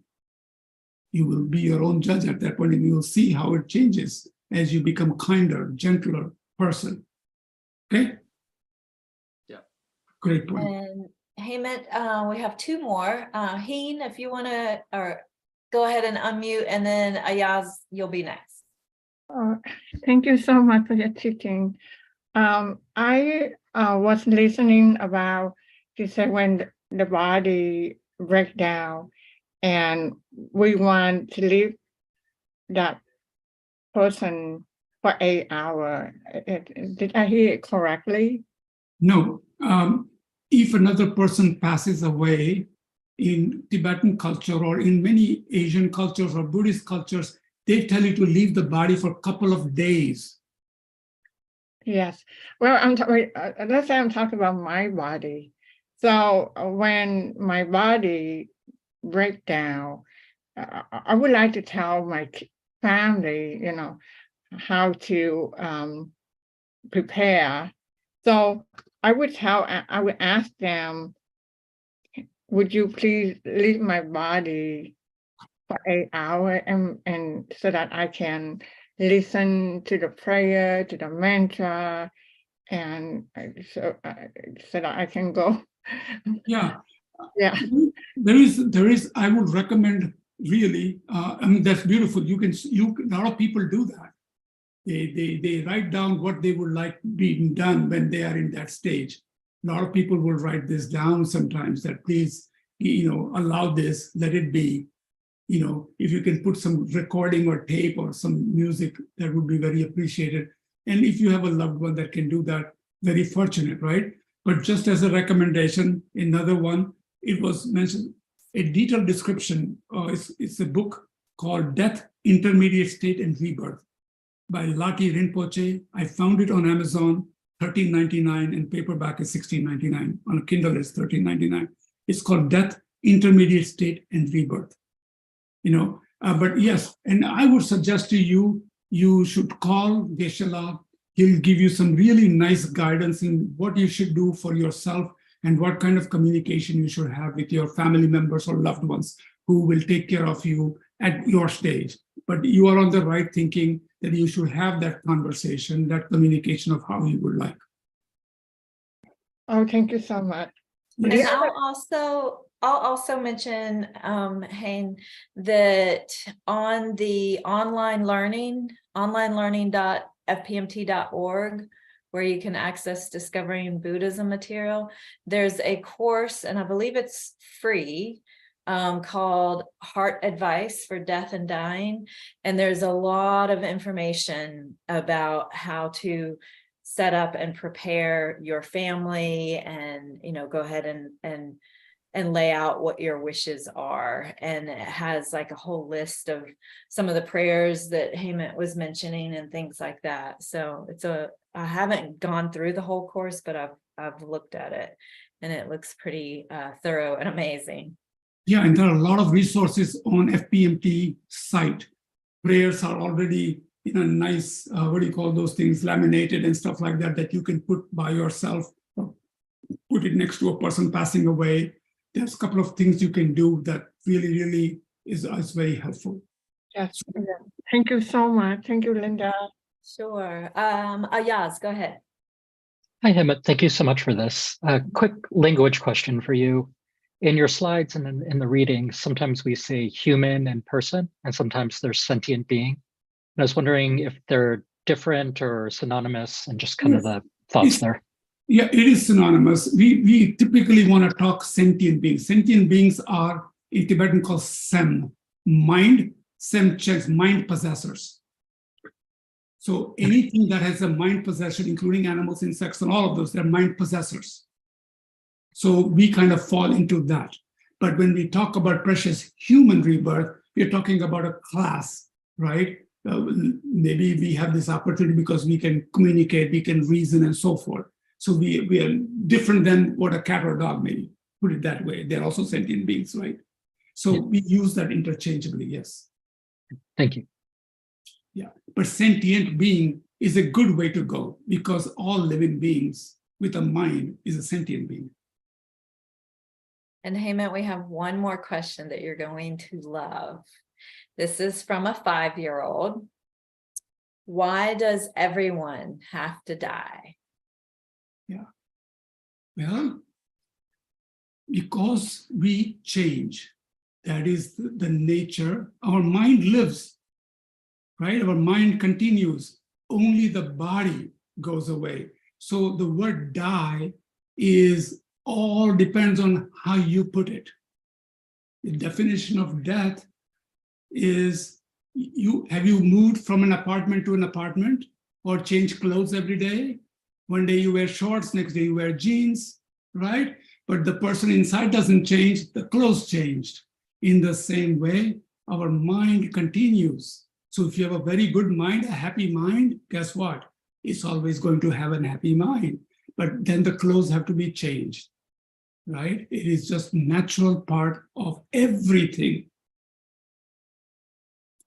you will be your own judge at that point, and you will see how it changes as you become kinder, gentler person. Okay? Yeah. Great point. And Hemant, we have two more. Heen, if you want to, or go ahead and unmute, and then Ayaz, you'll be next. Thank you so much for your teaching. I was listening about, you said when the body breaks down and we want to leave that person for 8 hours. Did I hear it correctly? No. If another person passes away in Tibetan culture or in many Asian cultures or Buddhist cultures, they tell you to leave the body for a couple of days. Yes. Well, let's say I'm talking about my body. So when my body breaks down, I would like to tell my family, how to prepare. So I would ask them, would you please leave my body for 8 hours and so that I can listen to the prayer, to the mantra, and so that I can go. Yeah. Yeah. There is, I would recommend really, I mean, that's beautiful. A lot of people do that. They write down what they would like being done when they are in that stage. A lot of people will write this down sometimes, that please, allow this, let it be. If you can put some recording or tape or some music, that would be very appreciated. And if you have a loved one that can do that, very fortunate, right? But just as a recommendation, another one, it was mentioned, a detailed description, it's a book called Death, Intermediate State and Rebirth by Laki Rinpoche. I found it on Amazon, $13.99, and paperback is $16.99. On Kindle it's $13.99. It's called Death, Intermediate State and Rebirth. But yes, and I would suggest to you, you should call Geshe-la. He'll give you some really nice guidance in what you should do for yourself and what kind of communication you should have with your family members or loved ones who will take care of you at your stage. But you are on the right thinking that you should have that conversation, that communication of how you would like. Oh, thank you so much. And I'll also mention, Hein, that on the online learning.fpmt.org, where you can access Discovering Buddhism material, there's a course, and I believe it's free, called Heart Advice for Death and Dying. And there's a lot of information about how to set up and prepare your family and, go ahead and lay out what your wishes are. And it has like a whole list of some of the prayers that Hemant was mentioning and things like that. So I haven't gone through the whole course, but I've looked at it and it looks pretty thorough and amazing. Yeah, and there are a lot of resources on FPMT site. Prayers are already in a nice, what do you call those things, laminated and stuff like that, that you can put by yourself or put it next to a person passing away. There's a couple of things you can do that really, really is very helpful. Yes. Thank you so much. Thank you, Linda. Sure. Ayaz, go ahead. Hi, Hemant. Thank you so much for this. A quick language question for you. In your slides and in the reading, sometimes we say human and person, and sometimes there's sentient being. And I was wondering if they're different or synonymous, and just kind of the thoughts there. Yeah, it is synonymous. We typically want to talk sentient beings. Sentient beings are in Tibetan called sem, mind, sem checks, mind possessors. So anything that has a mind possession, including animals, insects, and all of those, they're mind possessors. So we kind of fall into that. But when we talk about precious human rebirth, we're talking about a class, right? Maybe we have this opportunity because we can communicate, we can reason, and so forth. So we are different than what a cat or dog may be, put it that way. They're also sentient beings, right? So we use that interchangeably, yes. Thank you. Yeah, but sentient being is a good way to go because all living beings with a mind is a sentient being. And Hemant, we have one more question that you're going to love. This is from a 5-year-old. Why does everyone have to die? Yeah. Well, because we change. That is the nature. Our mind lives, right? Our mind continues. Only the body goes away. So the word die is all depends on how you put it. The definition of death is have you moved from an apartment to an apartment or change clothes every day? One day you wear shorts, next day you wear jeans, right? But the person inside doesn't change, the clothes changed. In the same way, our mind continues. So if you have a very good mind, a happy mind, guess what? It's always going to have a happy mind. But then the clothes have to be changed, right? It is just natural part of everything.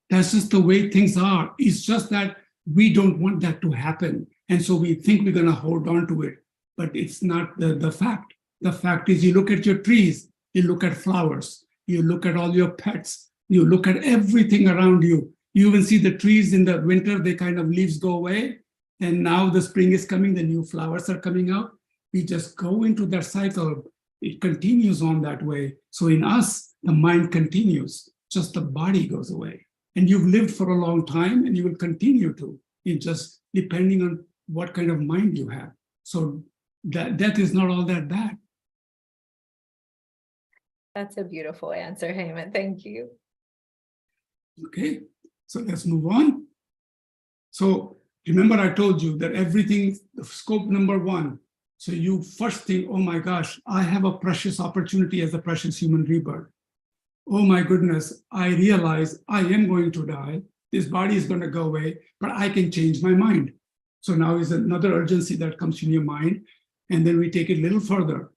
That's just the way things are. It's just that we don't want that to happen. And so we think we're going to hold on to it. But it's not the fact. The fact is you look at your trees, you look at flowers, you look at all your pets, you look at everything around you. You even see the trees in the winter, they kind of leaves go away. And now the spring is coming, the new flowers are coming out. We just go into that cycle. It continues on that way. So in us, the mind continues, just the body goes away. And you've lived for a long time and you will continue to. It's just depending on what kind of mind you have. So that death is not all that bad. That's a beautiful answer, Hemant. Thank you. Okay, so let's move on. So remember I told you that everything, scope number 1. So you first think, oh my gosh, I have a precious opportunity as a precious human rebirth. Oh my goodness, I realize I am going to die. This body is going to go away, but I can change my mind. So now is another urgency that comes in your mind. And then we take it a little further.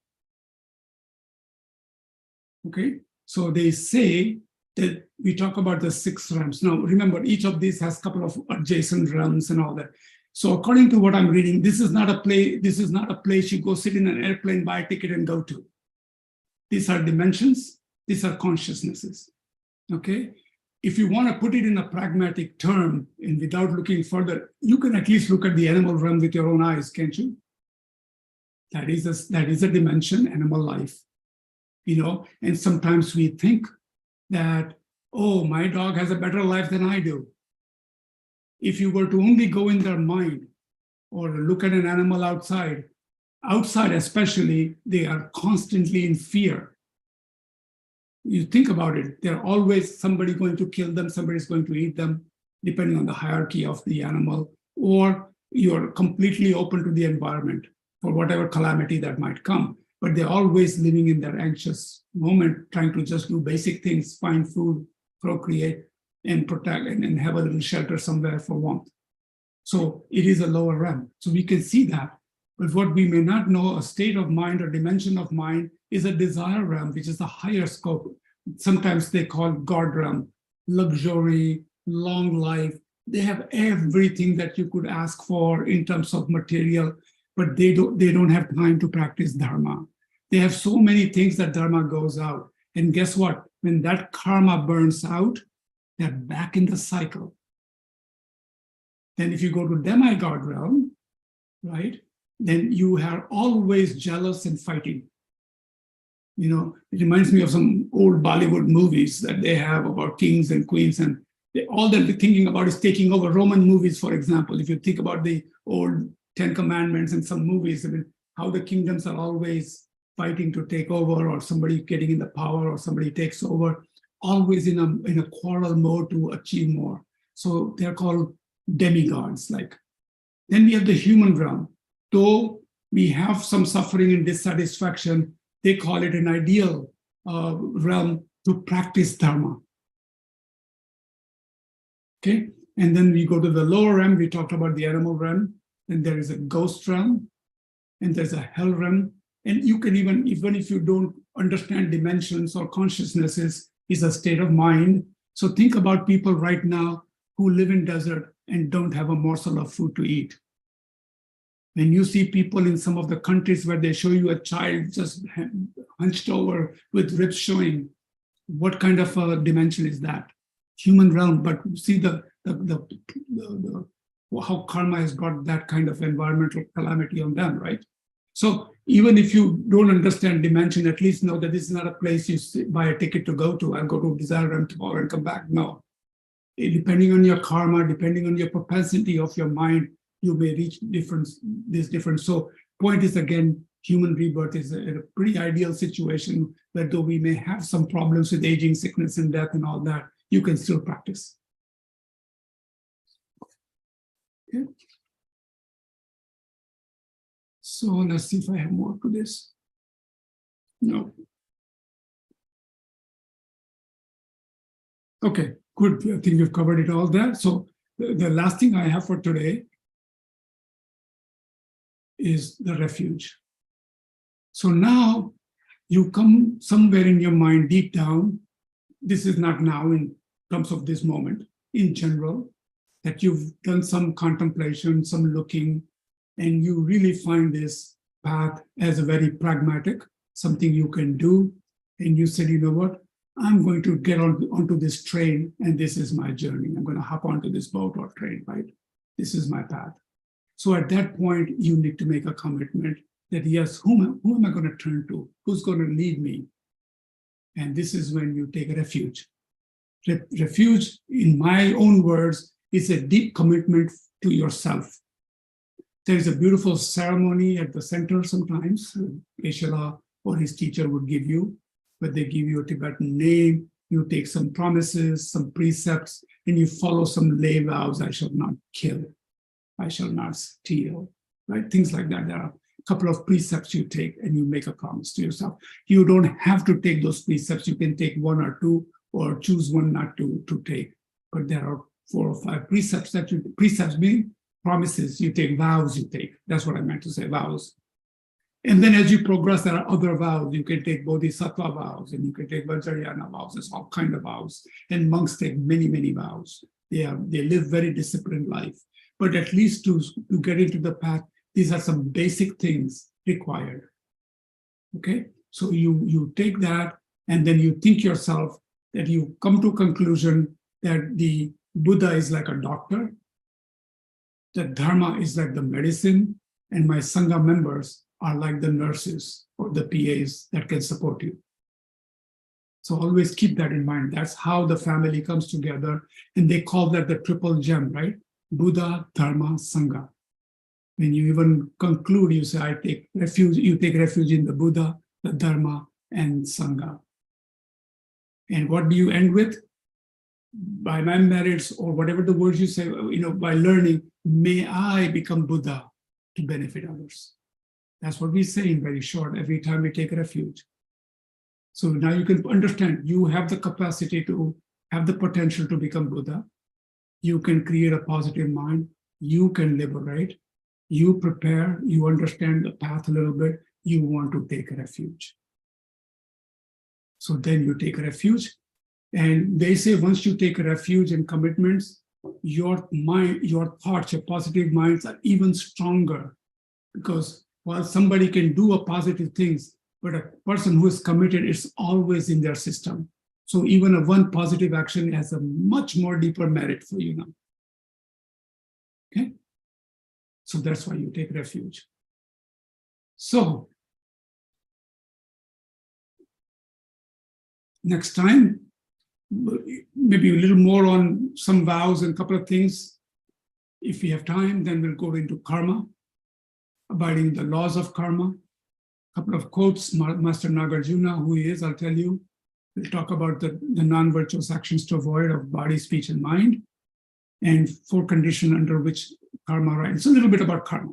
Okay, so they say that we talk about the 6 realms. Now, remember, each of these has a couple of adjacent realms and all that. So according to what I'm reading, this is not a place you go sit in an airplane, buy a ticket and go to. These are dimensions. These are consciousnesses. Okay, if you want to put it in a pragmatic term and without looking further, you can at least look at the animal realm with your own eyes, can't you? That is a dimension, animal life. You know, and sometimes we think that, oh, my dog has a better life than I do. If you were to only go in their mind or look at an animal outside especially, they are constantly in fear. You think about it, they're always somebody going to kill them, somebody's going to eat them, depending on the hierarchy of the animal, or you're completely open to the environment for whatever calamity that might come. But they're always living in their anxious moment, trying to just do basic things, find food, procreate, and protect, and have a little shelter somewhere for warmth. So it is a lower realm. So we can see that. But what we may not know, a state of mind or dimension of mind, is a desire realm, which is a higher scope. Sometimes they call God realm, luxury, long life. They have everything that you could ask for in terms of material, but they don't have time to practice dharma. They have so many things that dharma goes out. And guess what? When that karma burns out, they're back in the cycle. Then if you go to demigod realm, right, then you are always jealous and fighting. You know, it reminds me of some old Bollywood movies that they have about kings and queens, and all that they're thinking about is taking over. Roman movies, for example. If you think about the old 10 Commandments and some movies, I mean, how the kingdoms are always fighting to take over, or somebody getting in the power, or somebody takes over, always in a quarrel mode to achieve more. So they're called demigods. Like, then we have the human realm. Though we have some suffering and dissatisfaction, they call it an ideal realm to practice dharma. Okay, and then we go to the lower realm. We talked about the animal realm, and there is a ghost realm, and there's a hell realm. And you can even if you don't understand dimensions or consciousnesses, is a state of mind. So think about people right now who live in desert and don't have a morsel of food to eat. When you see people in some of the countries where they show you a child just hunched over with ribs showing, what kind of a dimension is that? Human realm, but see how karma has brought that kind of environmental calamity on them, right? So even if you don't understand dimension, at least know that this is not a place you buy a ticket to go to. I'll go to Desire Realm tomorrow and come back. No. Depending on your karma, depending on your propensity of your mind, you may reach this different. So point is, again, human rebirth is a pretty ideal situation where though we may have some problems with aging, sickness, and death and all that, you can still practice. Okay. So let's see if I have more to this. No. Okay, good. I think we've covered it all there. So the last thing I have for today is the refuge. So now you come somewhere in your mind deep down, this is not now in terms of this moment, in general, that you've done some contemplation, some looking, and you really find this path as a very pragmatic, something you can do. And you said, you know what, I'm going to get onto this train, and this is my journey. I'm going to hop onto this boat or train, right? This is my path. So at that point, you need to make a commitment that, yes, who am I going to turn to? Who's going to lead me? And this is when you take refuge. Refuge, in my own words, is a deep commitment to yourself. There is a beautiful ceremony at the center sometimes, Geshe-la or his teacher would give you, but they give you a Tibetan name, you take some promises, some precepts, and you follow some lay vows. I shall not kill, I shall not steal, right? Things like that. There are a couple of precepts you take and you make a promise to yourself. You don't have to take those precepts. You can take one or two or choose one not to take. But there are 4 or 5 precepts that precepts mean promises. You take vows, you take. That's what I meant to say, vows. And then as you progress, there are other vows. You can take bodhisattva vows, and you can take vajrayana vows. There's all kinds of vows. And monks take many, many vows. They live very disciplined life. But at least to get into the path, these are some basic things required. Okay? So you take that, and then you think yourself that you come to a conclusion that the Buddha is like a doctor, that Dharma is like the medicine, and my Sangha members are like the nurses or the PAs that can support you. So always keep that in mind. That's how the family comes together. And they call that the triple gem, right? Buddha, Dharma, Sangha. When you even conclude, you say, I take refuge, you take refuge in the Buddha, the Dharma, and Sangha. And what do you end with? By my merits, or whatever the words you say, by learning, may I become Buddha to benefit others. That's what we say in very short every time we take refuge. So now you can understand, you have the capacity to have the potential to become Buddha. You can create a positive mind. You can liberate. You prepare. You understand the path a little bit. You want to take refuge. So then you take refuge. And they say once you take refuge and commitments, your mind, your thoughts, your positive minds are even stronger. Because while somebody can do a positive things, but a person who is committed is always in their system. So even a one positive action has a much more deeper merit for you now. Okay? So that's why you take refuge. So next time, maybe a little more on some vows and a couple of things. If we have time, then we'll go into karma, abiding the laws of karma. A couple of quotes, Master Nagarjuna, who he is, I'll tell you. We'll talk about the non-virtuous actions to avoid of body, speech, and mind, and 4 conditions under which karma rides. It's a little bit about karma.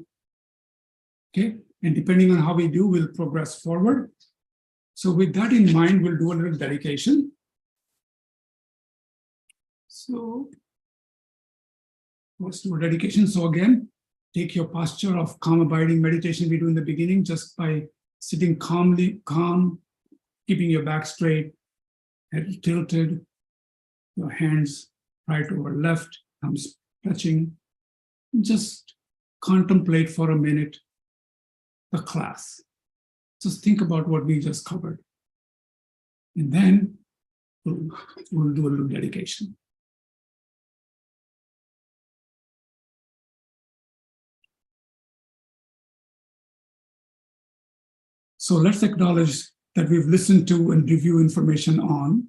Okay, and depending on how we do, we'll progress forward. So with that in mind, we'll do a little dedication. So let's do a dedication. So again, take your posture of calm abiding meditation we do in the beginning, just by sitting calm, keeping your back straight, head tilted, your hands right over left, thumbs touching. Just contemplate for a minute the class. Just think about what we just covered. And then we'll do a little dedication. So let's acknowledge that we've listened to and review information on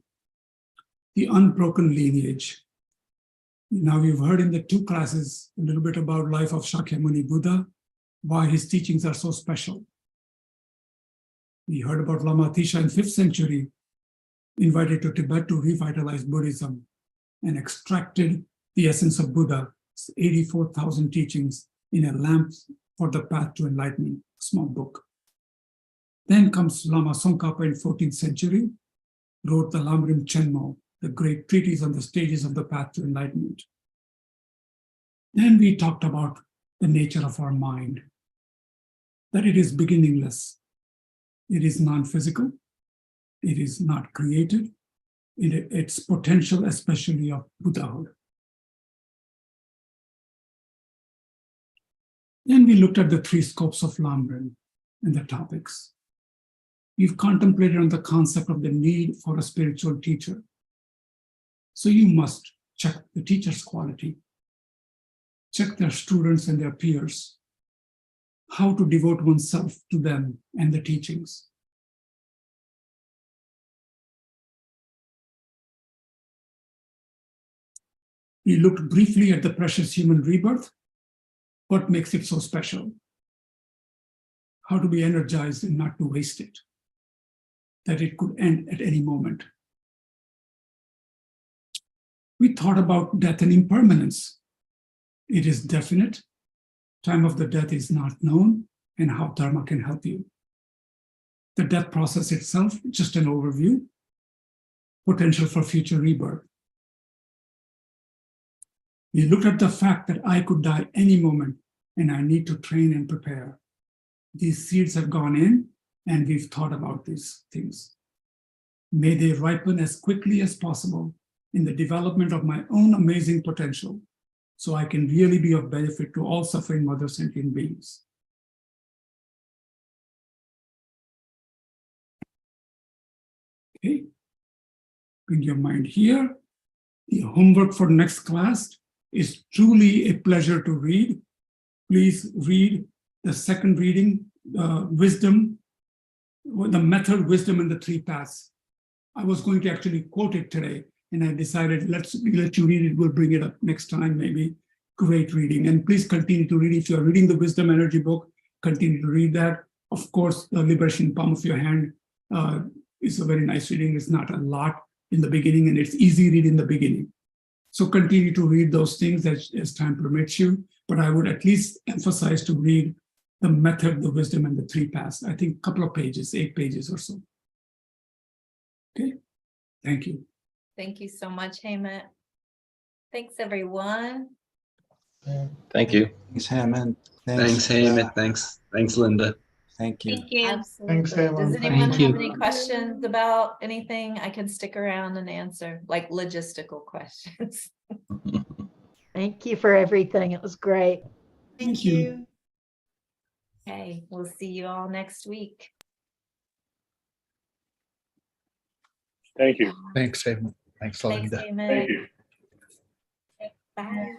the unbroken lineage. Now we've heard in the 2 classes a little bit about life of Shakyamuni Buddha, why his teachings are so special. We heard about Lama Atisha in 5th century, invited to Tibet to revitalize Buddhism and extracted the essence of Buddha's 84,000 teachings in a lamp for the path to enlightenment, small book. Then comes Lama Tsongkhapa in 14th century, wrote the Lamrim Chenmo, the great treatise on the stages of the path to enlightenment. Then we talked about the nature of our mind, that it is beginningless, it is non-physical, it is not created, its potential, especially of Buddhahood. Then we looked at the 3 scopes of Lamrim and the topics. We've contemplated on the concept of the need for a spiritual teacher. So you must check the teacher's quality, check their students and their peers, how to devote oneself to them and the teachings. We looked briefly at the precious human rebirth, what makes it so special, how to be energized and not to waste it, that it could end at any moment. We thought about death and impermanence. It is definite, time of the death is not known, and how Dharma can help you. The death process itself, just an overview, potential for future rebirth. We looked at the fact that I could die any moment and I need to train and prepare. These seeds have gone in and we've thought about these things. May they ripen as quickly as possible in the development of my own amazing potential so I can really be of benefit to all suffering mother sentient beings. Okay, bring your mind here. The homework for next class is truly a pleasure to read. Please read the second reading, Wisdom, the Method, Wisdom, and the 3 Paths. I was going to actually quote it today, and I decided let's let you read it. We'll bring it up next time, maybe. Great reading. And please continue to read. If you're reading the Wisdom Energy book, continue to read that. Of course, the Liberation Palm of Your Hand is a very nice reading. It's not a lot in the beginning, and it's easy read in the beginning. So continue to read those things as time permits you, but I would at least emphasize to read the Method, the Wisdom, and the 3 Paths. I think a couple of pages, 8 pages or so. Okay, thank you. Thank you so much, Hemant. Thanks, everyone. Thank you. Thanks, Hammond. Thanks, Hemant. Thanks, Linda. Thank you. Thank you. Absolutely. Thanks, Does everyone. anyone Thank have you. any questions about anything? I can stick around and answer, like logistical questions. Thank you for everything. It was great. Thank you. Okay, we'll see you all next week. Thank you. Thanks, Hemant. Thanks, Thanks, Linda. Hemant. Thank you. Bye.